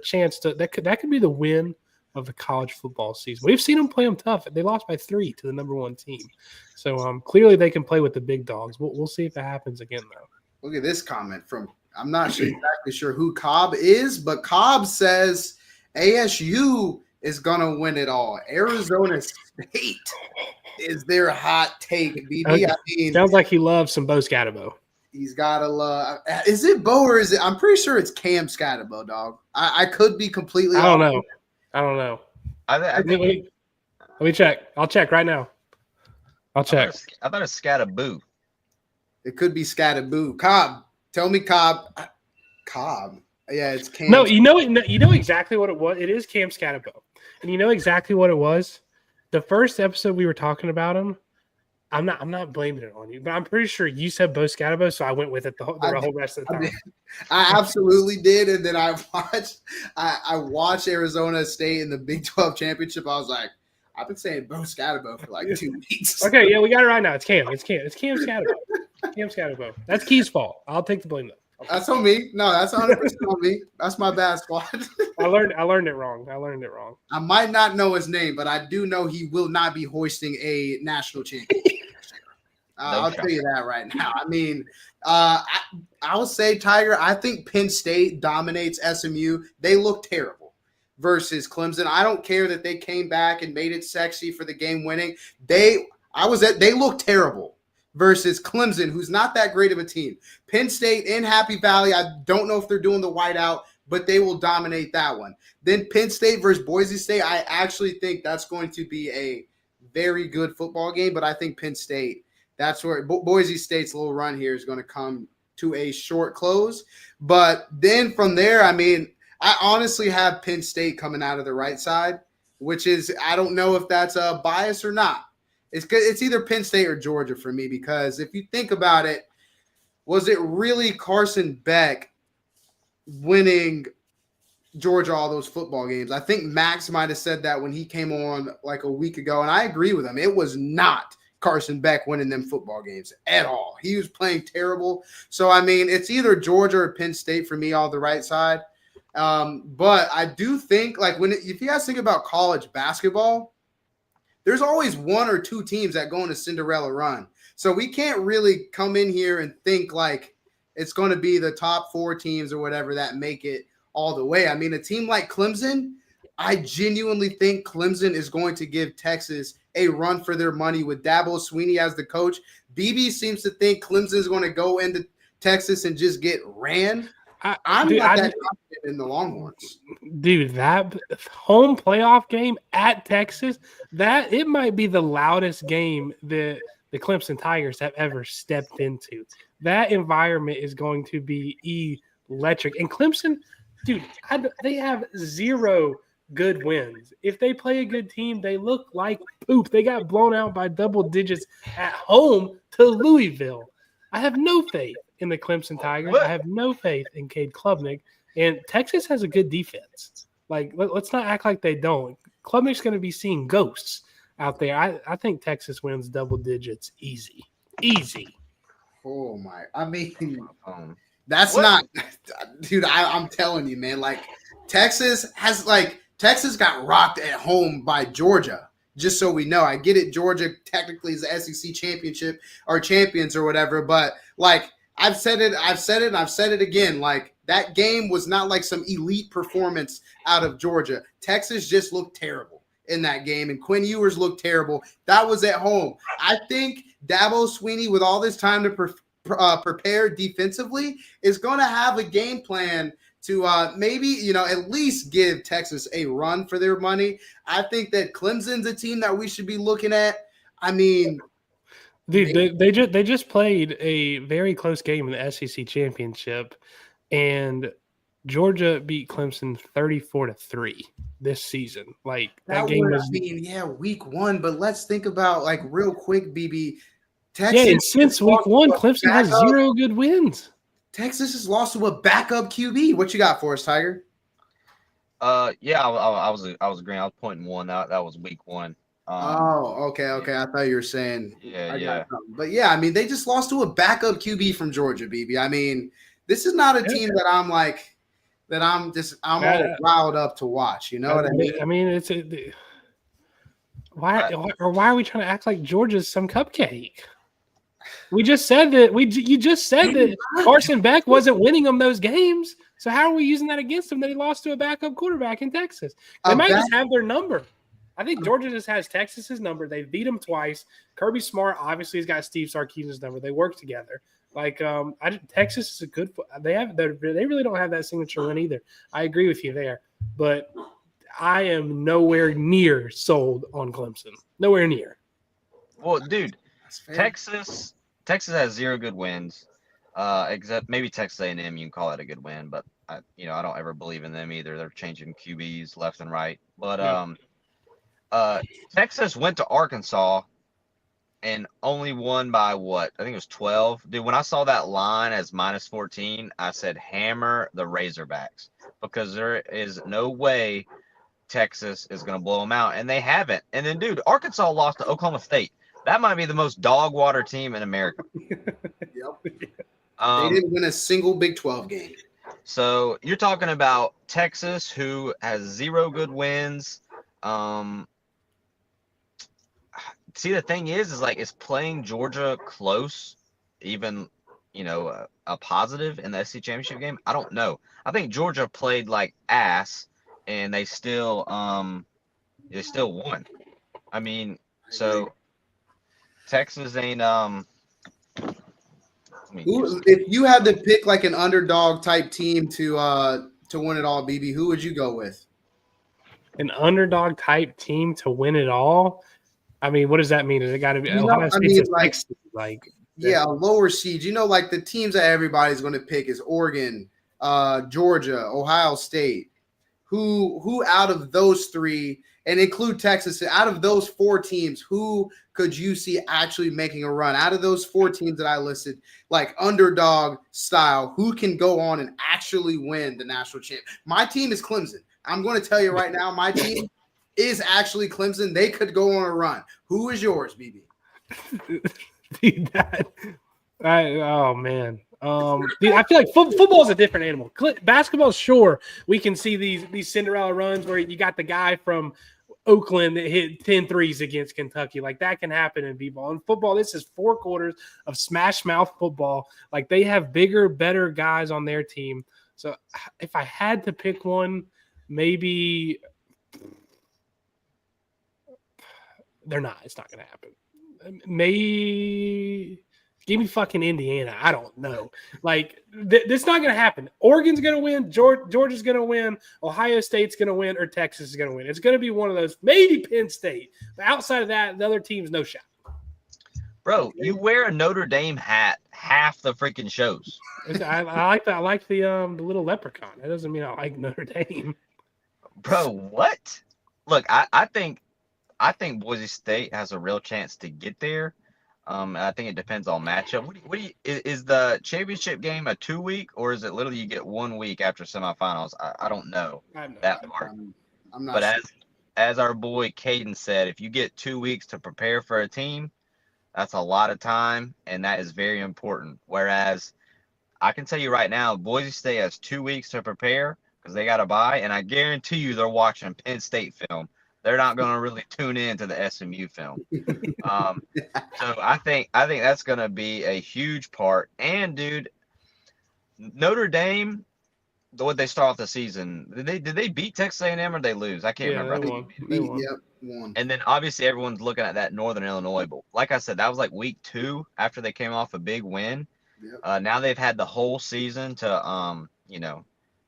chance to that could be the win of the college football season. We've seen them play them tough. They lost by 3 to the number 1 team. So clearly they can play with the big dogs. We'll see if it happens again though. Look at this comment from I'm not exactly sure who Cobb is, but Cobb says ASU is gonna win it all. Arizona State is their hot take, BB. Okay. I mean, Sounds like he loves some Bo Scatterbo. he's gotta love. Is it Bo or is it? I'm pretty sure it's Cam Scatterbo, dog. I could be completely. I don't off. know. I think Let me check. I'll check right now. I'll check. I thought it's Scataboo. It could be Scatterboo. Cobb, tell me, Cobb. Cobb. Yeah, it's Cam. No, you know exactly what it was. It is Cam Scatterbo, and you know exactly what it was. The first episode we were talking about him. I'm not blaming it on you, but I'm pretty sure you said Bo Scatterbo, so I went with it the whole rest of the time. I absolutely did, and then I watched Arizona State in the Big 12 championship. I was like, I've been saying Bo Scatterbo for like 2 weeks. Okay, yeah, we got it right now. It's Cam. It's Cam Scatterbo. Cam Scatterbo. That's Key's fault. I'll take the blame though. That's on me. No, that's 100% on me. That's my bad, squad. I learned it wrong. I might not know his name, but I do know he will not be hoisting a national championship. I'll tell you that right now. I mean, I will say, Tiger, I think Penn State dominates SMU. They look terrible versus Clemson. I don't care that they came back and made it sexy for the game winning. They look terrible versus Clemson, who's not that great of a team. Penn State in Happy Valley, I don't know if they're doing the whiteout, but they will dominate that one. Then Penn State versus Boise State, I actually think that's going to be a very good football game, but I think Penn State, that's where Boise State's little run here is going to come to a short close. But then from there, I mean, I honestly have Penn State coming out of the right side, which is, I don't know if that's a bias or not. It's either Penn State or Georgia for me, because if you think about it, was it really Carson Beck winning Georgia all those football games? I think Max might have said that when he came on like a week ago, and I agree with him. It was not Carson Beck winning them football games at all. He was playing terrible. So, I mean, it's either Georgia or Penn State for me on the right side. But I do think, like, if you guys think about college basketball, there's always one or two teams that go on a Cinderella run. So we can't really come in here and think like it's going to be the top 4 teams or whatever that make it all the way. I mean, a team like Clemson, I genuinely think Clemson is going to give Texas a run for their money with Dabo Swinney as the coach. BB seems to think Clemson is going to go into Texas and just get ran. I'm not that confident in the Longhorns. Dude, that home playoff game at Texas, that it might be the loudest game that the Clemson Tigers have ever stepped into. That environment is going to be electric. And Clemson, dude, they have 0 good wins. If they play a good team, they look like poop. They got blown out by double digits at home to Louisville. I have no faith in the Clemson Tigers. I have no faith in Cade Klubnik. And Texas has a good defense. Like, let's not act like they don't. Klubnik's going to be seeing ghosts out there. I think Texas wins double digits easy. Easy. Oh, my. I mean, that's not – dude, I'm telling you, man. Like, Texas got rocked at home by Georgia. Just so we know. I get it. Georgia technically is the SEC championship or champions or whatever. But, like, I've said it, and I've said it again. Like, that game was not like some elite performance out of Georgia. Texas just looked terrible in that game, and Quinn Ewers looked terrible. That was at home. I think Dabo Swinney, with all this time to prepare defensively, is going to have a game plan to maybe, at least give Texas a run for their money. I think that Clemson's a team that we should be looking at. I mean – dude, they just played a very close game in the SEC championship, and Georgia beat Clemson 34-3 this season. Like, that game was week 1, but let's think about, like, real quick, BB. Texas, and since week 1, Clemson has 0 good wins. Texas has lost to a backup QB. What you got for us, Tiger? Yeah, I was agreeing. I was pointing 1. That was week 1. Okay. I thought you were saying yeah. But yeah, I mean, they just lost to a backup QB from Georgia, BB. I mean, this is not a team that I'm all riled up to watch. You know what I mean? I mean, why are we trying to act like Georgia's some cupcake? We just said that you just said that Carson Beck wasn't winning them those games. So how are we using that against them that he lost to a backup quarterback in Texas? They might just have their number. I think Georgia just has Texas's number. They beat him twice. Kirby Smart obviously has got Steve Sarkisian's number. They work together. Like, Texas is a good. They really don't have that signature win either. I agree with you there, but I am nowhere near sold on Clemson. Nowhere near. Well, dude, Texas has 0 good wins, except maybe Texas A&M. You can call that a good win, but I don't ever believe in them either. They're changing QBs left and right, but Texas went to Arkansas and only won by what? I think it was 12. Dude, when I saw that line as -14, I said hammer the Razorbacks, because there is no way Texas is going to blow them out, and they haven't. And then, dude, Arkansas lost to Oklahoma State. That might be the most dog water team in America. Yep. They didn't win a single Big 12 game. So you're talking about Texas, who has 0 good wins. See, the thing is playing Georgia close, even, a positive in the SEC championship game? I don't know. I think Georgia played like ass, and they still won. I mean, so Texas ain't if you had to pick like an underdog type team to win it all, BB, who would you go with? An underdog type team to win it all? I mean, what does that mean? Is it got to be Ohio State's Yeah, a lower seed. You know, like the teams that everybody's going to pick is Oregon, Georgia, Ohio State. Who out of those three, and include Texas, out of those four teams, who could you see actually making a run? Out of those four teams that I listed, like underdog style, who can go on and actually win the national champ? My team is Clemson. I'm going to tell you right now, my team is actually Clemson. They could go on a run. Who is yours, BB? Dude, oh man. Dude, I feel like football is a different animal. Basketball, sure, we can see these Cinderella runs where you got the guy from Oakland that hit 10 threes against Kentucky. Like that can happen in b-ball. In football, this is 4 quarters of smash mouth football. Like they have bigger, better guys on their team. So if I had to pick one, maybe they're not. It's not going to happen. Maybe give me fucking Indiana. I don't know. Like this is not going to happen. Oregon's going to win. Georgia's going to win. Ohio State's going to win, or Texas is going to win. It's going to be one of those. Maybe Penn State. But outside of that, the other team's no shot. Bro, you wear a Notre Dame hat half the freaking shows. I like that. I like the little leprechaun. That doesn't mean I like Notre Dame. Bro, what? Look, I think Boise State has a real chance to get there. I think it depends on matchup. Is the championship game a 2-week, or is it literally you get 1 week after semifinals? I don't know that part. I'm not But sure. as our boy Caden said, if you get 2 weeks to prepare for a team, that's a lot of time, and that is very important. Whereas I can tell you right now, Boise State has 2 weeks to prepare because they got to buy, and I guarantee you they're watching Penn State film. They're not going to really tune in to the SMU film. So I think that's going to be a huge part. And dude, Notre Dame, the way they start off the season, did they beat Texas A&M or did they lose? I can't remember. They I won. think They won. Yep, one. And then obviously everyone's looking at that Northern Illinois. But like I said, that was like week 2 after they came off a big win. Yep. Now they've had the whole season to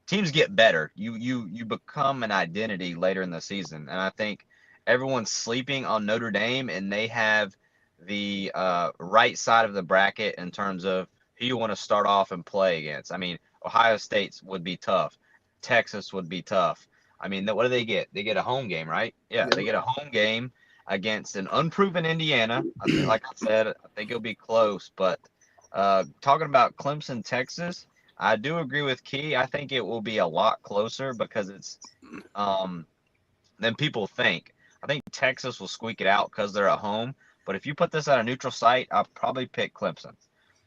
teams get better. You become an identity later in the season, and I think everyone's sleeping on Notre Dame, and they have the right side of the bracket in terms of who you want to start off and play against. I mean, Ohio State would be tough. Texas would be tough. I mean, what do they get? They get a home game, right? Yeah, they get a home game against an unproven Indiana. Like I said, I think it'll be close. But talking about Clemson, Texas, I do agree with Key. I think it will be a lot closer because it's than people think. I think Texas will squeak it out because they're at home. But if you put this at a neutral site, I'll probably pick Clemson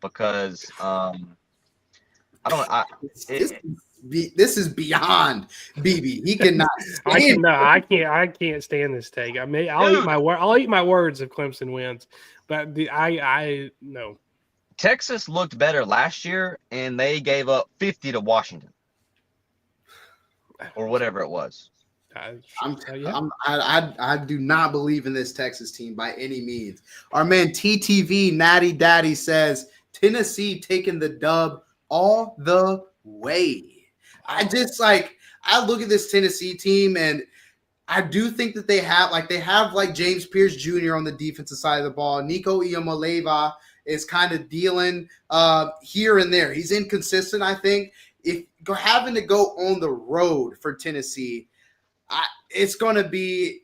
because This is beyond BB. He cannot. I can't stand this take. I mean, I'll eat my words if Clemson wins, but I no. Texas looked better last year, and they gave up 50 to Washington or whatever it was. I do not believe in this Texas team by any means. Our man TTV Natty Daddy says Tennessee taking the dub all the way. I look at this Tennessee team, and I do think that they have James Pierce Jr. on the defensive side of the ball. Nico Iamaleava is kind of dealing here and there. He's inconsistent, I think. If having to go on the road for Tennessee, it's going to be,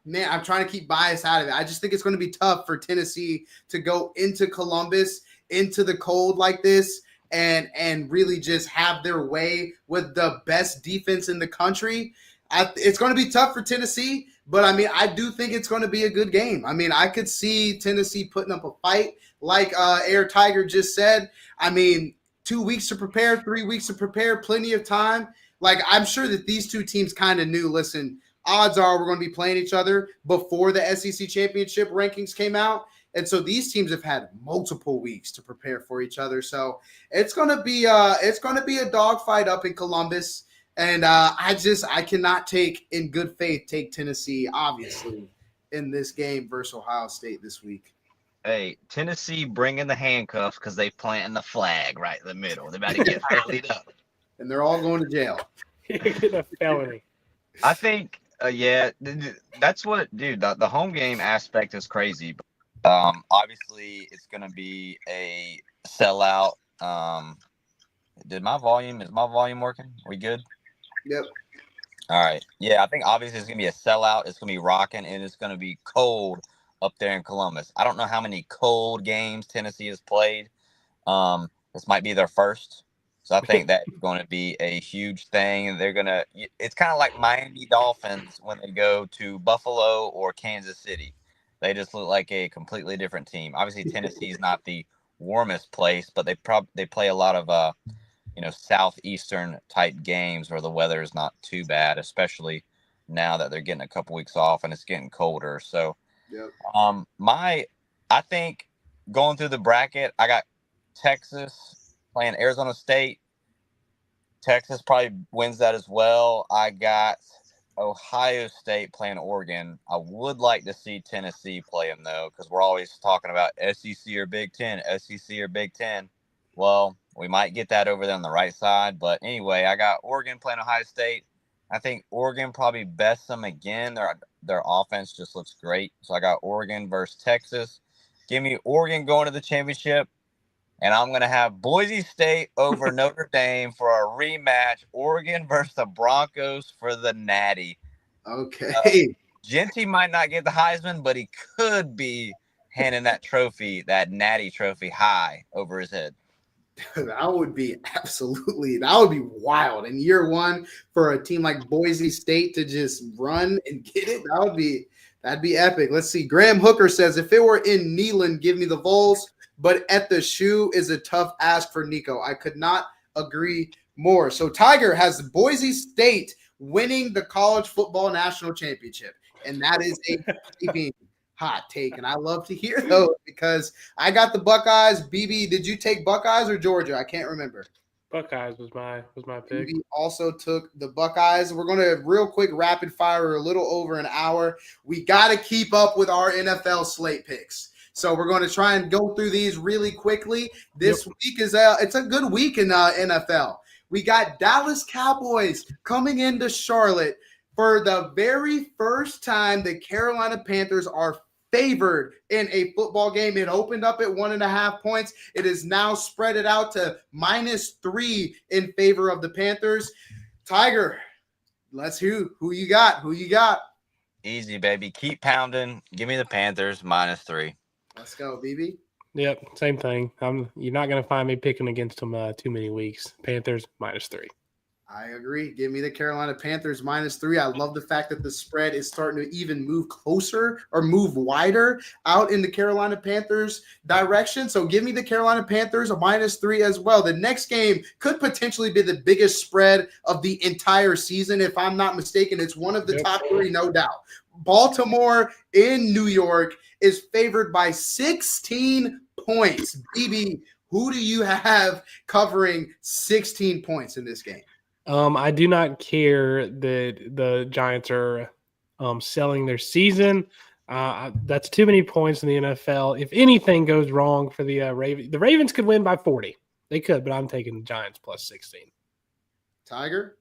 man, I'm trying to keep bias out of it. I just think it's going to be tough for Tennessee to go into Columbus, into the cold like this, and really just have their way with the best defense in the country. It's going to be tough for Tennessee, but I mean, I do think it's going to be a good game. I mean, I could see Tennessee putting up a fight, like Air Tiger just said. I mean, 2 weeks to prepare, 3 weeks to prepare, plenty of time. Like, I'm sure that these two teams kind of knew, listen, odds are we're going to be playing each other before the SEC championship rankings came out. And so these teams have had multiple weeks to prepare for each other. So it's going to be a dogfight up in Columbus. And I cannot take Tennessee, obviously, in this game versus Ohio State this week. Hey, Tennessee bringing the handcuffs because they planting the flag right in the middle. They're about to get bellied up. And they're all going to jail. A felony. I think, that's what, dude, the home game aspect is crazy. Obviously, it's going to be a sellout. Is my volume working? Are we good? Yep. All right. Yeah, I think obviously it's going to be a sellout. It's going to be rocking, and it's going to be cold up there in Columbus. I don't know how many cold games Tennessee has played. This might be their first. So I think that's going to be a huge thing. They're going to – it's kind of like Miami Dolphins when they go to Buffalo or Kansas City. They just look like a completely different team. Obviously, Tennessee is not the warmest place, but they play a lot of southeastern type games where the weather is not too bad, especially now that they're getting a couple weeks off and it's getting colder. So, Yep. I think going through the bracket, I got Texas playing Arizona State. Texas probably wins that as well. I got Ohio State playing Oregon. I would like to see Tennessee play them, though, because we're always talking about SEC or Big Ten, SEC or Big Ten. Well, we might get that over there on the right side. But anyway, I got Oregon playing Ohio State. I think Oregon probably bests them again. Their offense just looks great. So I got Oregon versus Texas. Give me Oregon going to the championship. And I'm going to have Boise State over Notre Dame for a rematch. Oregon versus the Broncos for the Natty. Okay. Genty might not get the Heisman, but he could be handing that Natty trophy high over his head. That would be wild. In year one, for a team like Boise State to just run and get it, that'd be epic. Let's see. Graham Hooker says, if it were in Neyland, give me the Vols, but at the shoe is a tough ask for Nico. I could not agree more. So Tiger has Boise State winning the college football national championship, and that is a hot take, and I love to hear those because I got the Buckeyes. BB, did you take Buckeyes or Georgia? I can't remember. Buckeyes was my pick. BB also took the Buckeyes. We're going to real quick rapid fire, a little over an hour. We got to keep up with our NFL slate picks. So we're going to try and go through these really quickly. This week it's a good week in NFL. We got Dallas Cowboys coming into Charlotte. For the very first time, the Carolina Panthers are favored in a football game. It opened up at 1.5 points. It is now spread it out to -3 in favor of the Panthers. Tiger, who you got? Who you got? Easy, baby. Keep pounding. Give me the Panthers -3. Let's go, BB. Yep, same thing. You're not going to find me picking against them too many weeks. Panthers -3. I agree. Give me the Carolina Panthers -3. I love the fact that the spread is starting to even move closer or move wider out in the Carolina Panthers direction. So give me the Carolina Panthers a -3 as well. The next game could potentially be the biggest spread of the entire season. If I'm not mistaken, it's one of the top 3, no doubt. Baltimore in New York is favored by 16 points. BB, who do you have covering 16 points in this game? I do not care that the Giants are selling their season. That's too many points in the NFL. If anything goes wrong for the Ravens, the Ravens could win by 40. They could, but I'm taking the Giants +16. Tiger?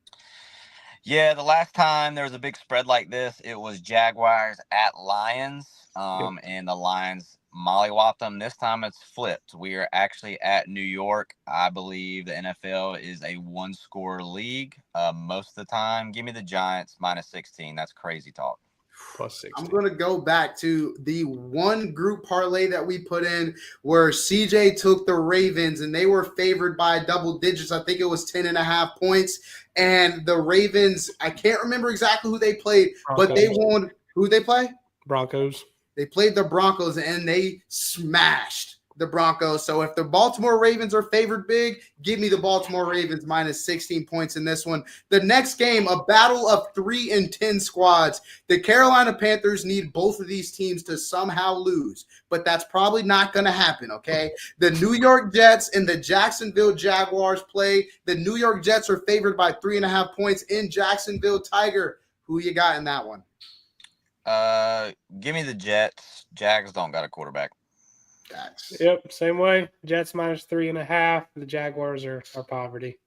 Yeah, the last time there was a big spread like this, it was Jaguars at Lions, and the Lions mollywopped them. This time it's flipped. We are actually at New York. I believe the NFL is a one-score league most of the time. Give me the Giants -16. That's crazy talk. +16. I'm going to go back to the one group parlay that we put in where CJ took the Ravens and they were favored by double digits. I think it was 10.5 points. And the Ravens, I can't remember exactly who they played, Broncos. but they won. Who they play? Broncos. They played the Broncos and they smashed the Broncos. So if the Baltimore Ravens are favored big, give me the Baltimore Ravens -16 points in this one. The next game, a battle of 3 and 10 squads. The Carolina Panthers need both of these teams to somehow lose, but that's probably not going to happen, okay? The New York Jets and the Jacksonville Jaguars play. The New York Jets are favored by 3.5 points in Jacksonville. Tiger, who you got in that one? Give me the Jets. Jags don't got a quarterback. Yep, same way. Jets -3.5. The Jaguars are poverty.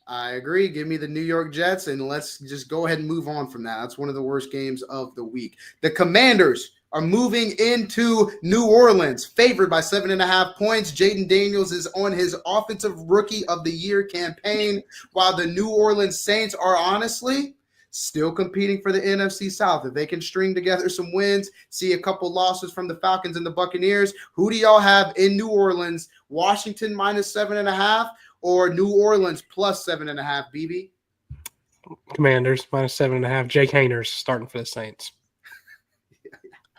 I agree. Give me the New York Jets, and let's just go ahead and move on from that. That's one of the worst games of the week. The Commanders are moving into New Orleans, favored by 7.5 points. Jaden Daniels is on his Offensive Rookie of the Year campaign, while the New Orleans Saints are honestly still competing for the NFC South. If they can string together some wins, see a couple losses from the Falcons and the Buccaneers, who do y'all have in New Orleans? Washington minus 7.5 or New Orleans plus 7.5, BB? Commanders minus 7.5. Jake Haener's starting for the Saints.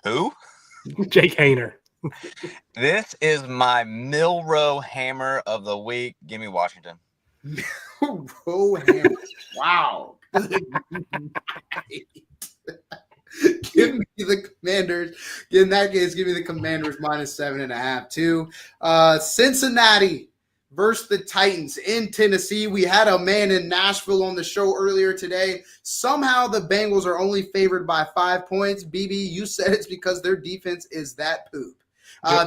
Who? Jake Haener. This is my Milrow hammer of the week. Give me Washington. Wow. Give me the Commanders. In that case, give me the Commanders minus 7.5 too. Cincinnati versus the Titans in Tennessee. We had a man in Nashville on the show earlier today. Somehow the Bengals are only favored by 5 points. BB, you said it's because their defense is that poop.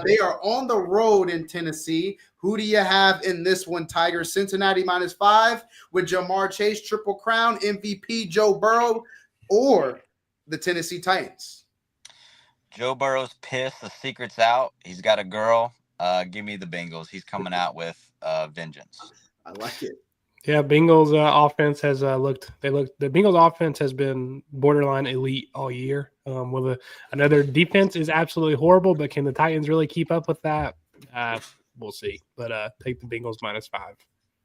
They are on the road in Tennessee. Who do you have in this one, Tiger? Cincinnati minus 5 with Jamar Chase, Triple Crown, MVP Joe Burrow, or the Tennessee Titans? Joe Burrow's pissed. The secret's out. He's got a girl. Give me the Bengals. He's coming out with vengeance. I like it. Yeah, Bengals offense has the Bengals offense has been borderline elite all year. Another defense is absolutely horrible, but can the Titans really keep up with that? We'll see. But take the Bengals minus 5.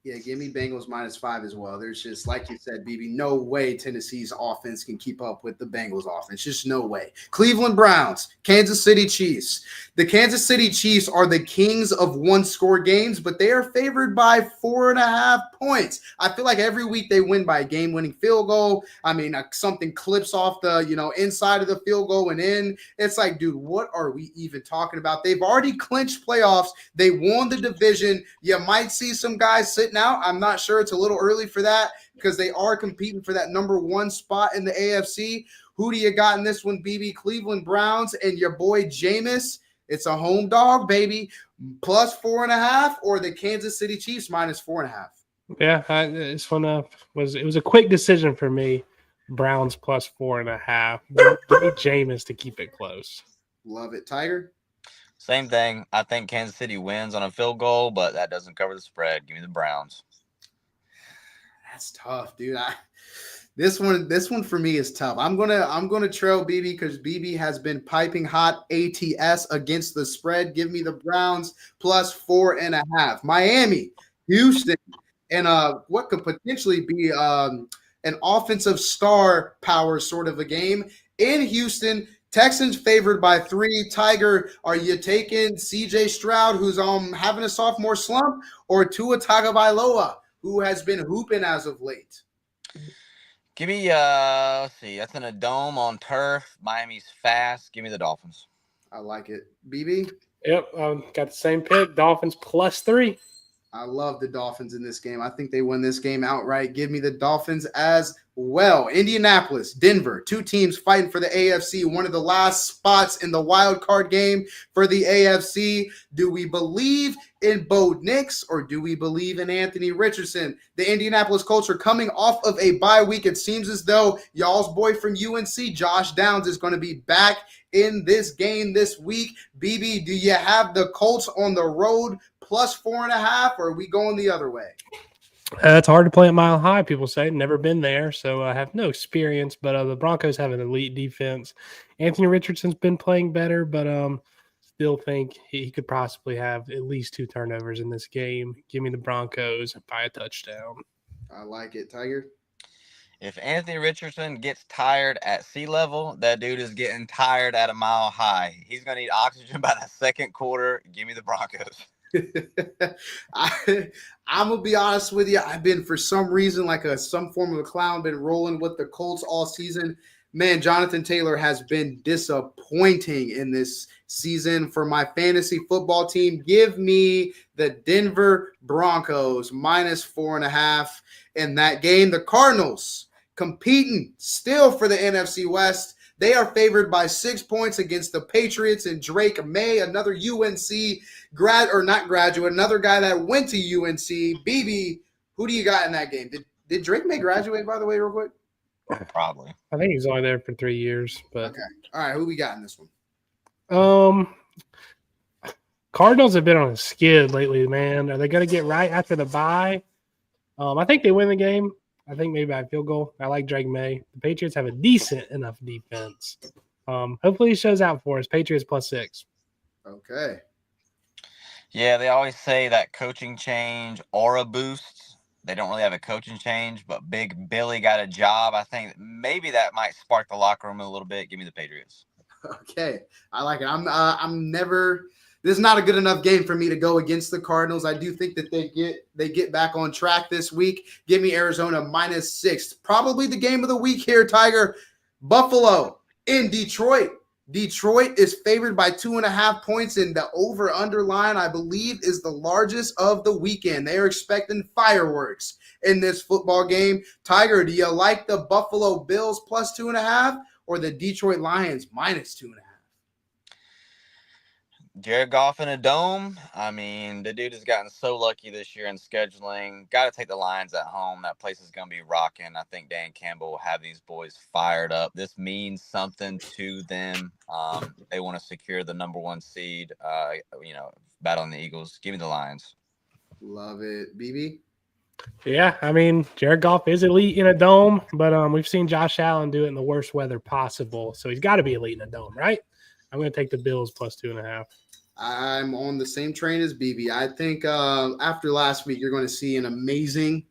Yeah, give me Bengals minus 5 as well. There's just, like you said, BB, no way Tennessee's offense can keep up with the Bengals offense. Just no way. Cleveland Browns, Kansas City Chiefs. The Kansas City Chiefs are the kings of one-score games, but they are favored by 4.5 points. I feel like every week they win by a game-winning field goal. I mean, something clips off the, inside of the field goal and in. It's like, dude, what are we even talking about? They've already clinched playoffs. They won the division. You might see some guys sitting out. I'm not sure. It's a little early for that because they are competing for that number 1 spot in the AFC. Who do you got in this one, BB? Cleveland Browns and your boy Jameis. It's a home dog, baby. Plus 4.5 or the Kansas City Chiefs minus 4.5. Yeah, this one was a quick decision for me. Browns plus 4.5. Give me Jameis to keep it close. Love it, Tiger. Same thing. I think Kansas City wins on a field goal, but that doesn't cover the spread. Give me the Browns. That's tough, dude. This one for me is tough. I'm gonna trail BB because BB has been piping hot ATS against the spread. Give me the Browns plus 4.5. Miami, Houston, and what could potentially be an offensive star power sort of a game in Houston. Texans favored by 3. Tiger, are you taking CJ Stroud, who's having a sophomore slump, or Tua Tagovailoa, who has been hooping as of late? Give me, let's see, that's in a dome on turf. Miami's fast. Give me the Dolphins. I like it. BB? Yep, got the same pick. Dolphins plus 3. I love the Dolphins in this game. I think they win this game outright. Give me the Dolphins as well. Indianapolis, Denver, 2 teams fighting for the AFC. One of the last spots in the wild card game for the AFC. Do we believe in Bo Nix or do we believe in Anthony Richardson? The Indianapolis Colts are coming off of a bye week. It seems as though y'all's boy from UNC, Josh Downs, is going to be back in this game this week. BB, do you have the Colts on the road plus 4.5, or are we going the other way? It's hard to play at Mile High, people say. Never been there, so I have no experience. But the Broncos have an elite defense. Anthony Richardson's been playing better, but still think he could possibly have at least 2 turnovers in this game. Give me the Broncos by a touchdown. I like it, Tiger. If Anthony Richardson gets tired at sea level, that dude is getting tired at a Mile High. He's going to need oxygen by the second quarter. Give me the Broncos. I'm gonna be honest with you. I've been, for some reason, like some form of a clown, been rolling with the Colts all season. Man, Jonathan Taylor has been disappointing in this season for my fantasy football team. Give me the Denver Broncos minus 4.5 in that game. The Cardinals competing still for the NFC West. They are favored by 6 points against the Patriots and Drake May, another UNC another guy that went to UNC. BB, who do you got in that game? Did Drake May graduate, by the way, real quick? Probably. I think he's only there for 3 years. But okay. All right, who we got in this one? Cardinals have been on a skid lately, man. Are they going to get right after the bye? I think they win the game. I think maybe by a field goal. I like Drake May. The Patriots have a decent enough defense. Hopefully he shows out for us. Patriots +6. Okay. Yeah, they always say that coaching change or a boost. They don't really have a coaching change, but Big Billy got a job. I think maybe that might spark the locker room a little bit. Give me the Patriots. Okay, I like it. I'm never. This is not a good enough game for me to go against the Cardinals. I do think that they get back on track this week. Give me Arizona -6. Probably the game of the week here, Tiger. Buffalo in Detroit. Detroit is favored by 2.5 points, and the over/under line, I believe, is the largest of the weekend. They are expecting fireworks in this football game. Tiger, do you like the Buffalo Bills +2.5 or the Detroit Lions -2.5? Jared Goff in a dome. I mean, the dude has gotten so lucky this year in scheduling. Got to take the Lions at home. That place is going to be rocking. I think Dan Campbell will have these boys fired up. This means something to them. They want to secure the number 1 seed, battling the Eagles. Give me the Lions. Love it. BB? Yeah, I mean, Jared Goff is elite in a dome, but we've seen Josh Allen do it in the worst weather possible. So he's got to be elite in a dome, right? I'm going to take the Bills +2.5. I'm on the same train as BB. I think after last week, you're going to see an amazing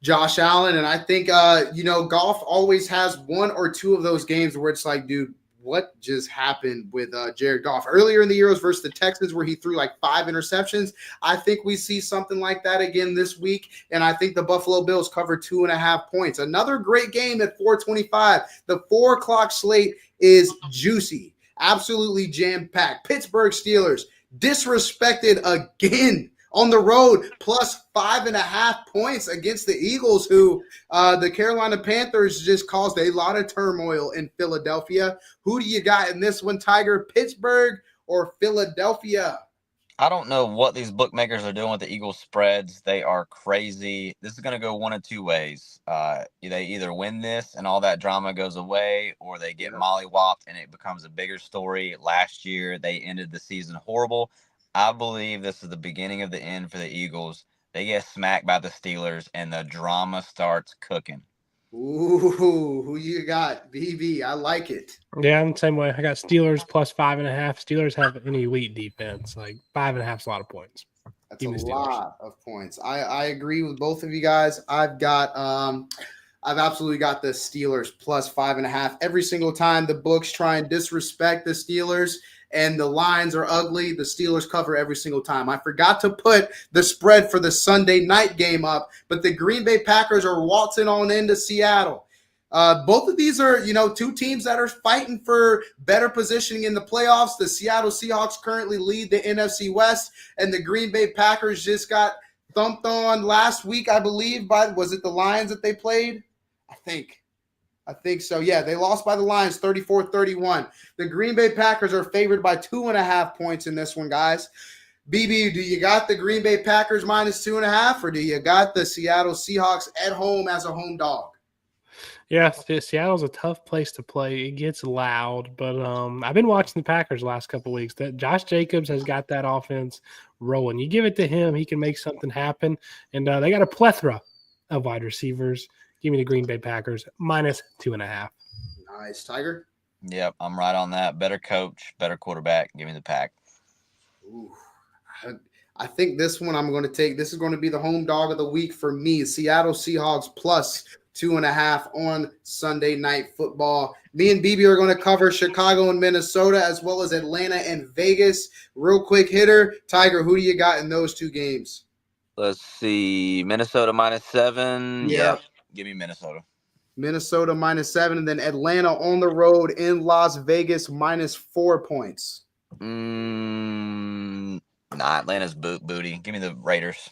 Josh Allen. And I think, Goff always has one or two of those games where it's like, dude, what just happened with Jared Goff? Earlier in the year, it was versus the Texans where he threw like 5 interceptions. I think we see something like that again this week. And I think the Buffalo Bills cover 2.5 points. Another great game at 4:25. The 4 o'clock slate is juicy. Absolutely jam-packed. Pittsburgh Steelers disrespected again on the road, +5.5 points against the Eagles, who the Carolina Panthers just caused a lot of turmoil in Philadelphia. Who do you got in this one, Tiger? Pittsburgh or Philadelphia? I don't know what these bookmakers are doing with the Eagles spreads. They are crazy. This is going to go one of two ways. They either win this and all that drama goes away, or they get mollywopped and it becomes a bigger story. Last year, they ended the season horrible. I believe this is the beginning of the end for the Eagles. They get smacked by the Steelers and the drama starts cooking. Ooh, who you got? BB, I like it. Yeah, I'm the same way. I got Steelers +5.5. Steelers have an elite defense. Like 5.5 is a lot of points. That's a lot of points. I agree with both of you guys. I've absolutely got the Steelers +5.5 every single time the books try and disrespect the Steelers and the lines are ugly. The Steelers cover every single time. I forgot to put the spread for the Sunday night game up, but the Green Bay Packers are waltzing on into Seattle. Both of these are, two teams that are fighting for better positioning in the playoffs. The Seattle Seahawks currently lead the NFC West, and the Green Bay Packers just got thumped on last week, I believe, was it the Lions that they played? I think so. Yeah, they lost by the Lions 34-31. The Green Bay Packers are favored by 2.5 points in this one, guys. BB, do you got the Green Bay Packers -2.5, or do you got the Seattle Seahawks at home as a home dog? Yeah, Seattle's a tough place to play. It gets loud, but I've been watching the Packers the last couple of weeks. That Josh Jacobs has got that offense rolling. You give it to him, he can make something happen. And they got a plethora of wide receivers. Give me the Green Bay Packers -2.5. Nice. Tiger? Yep, I'm right on that. Better coach, better quarterback. Give me the Pack. Ooh, I think this one I'm going to take. This is going to be the home dog of the week for me. Seattle Seahawks +2.5 on Sunday Night Football. Me and BB are going to cover Chicago and Minnesota as well as Atlanta and Vegas. Real quick hitter. Tiger, who do you got in those two games? Let's see. Minnesota -7. Yeah. Yep. Give me Minnesota. Minnesota -7, and then Atlanta on the road in Las Vegas -4 points. Nah, Atlanta's booty. Give me the Raiders.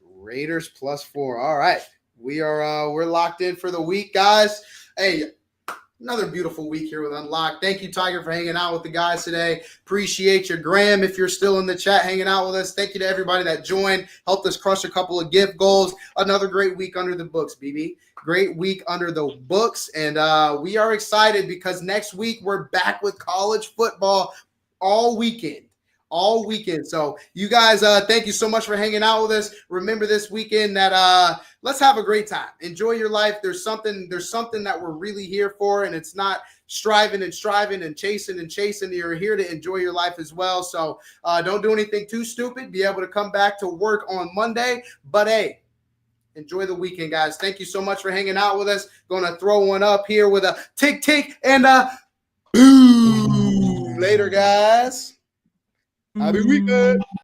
Raiders +4. All right. We're locked in for the week, guys. Hey, another beautiful week here with Unlocked. Thank you, Tiger, for hanging out with the guys today. Appreciate you. Graham, if you're still in the chat hanging out with us, thank you to everybody that joined, helped us crush a couple of gift goals. Another great week under the books, BB. Great week under the books. And we are excited because next week we're back with college football all weekend. All weekend. So you guys, thank you so much for hanging out with us. Remember this weekend that let's have a great time. Enjoy your life. There's something that we're really here for, and it's not striving and chasing and chasing. You're here to enjoy your life as well. So don't do anything too stupid. Be able to come back to work on Monday. But hey, enjoy the weekend, guys. Thank you so much for hanging out with us. Gonna throw one up here with a tick tick and a boom. Later, guys. Happy weekend.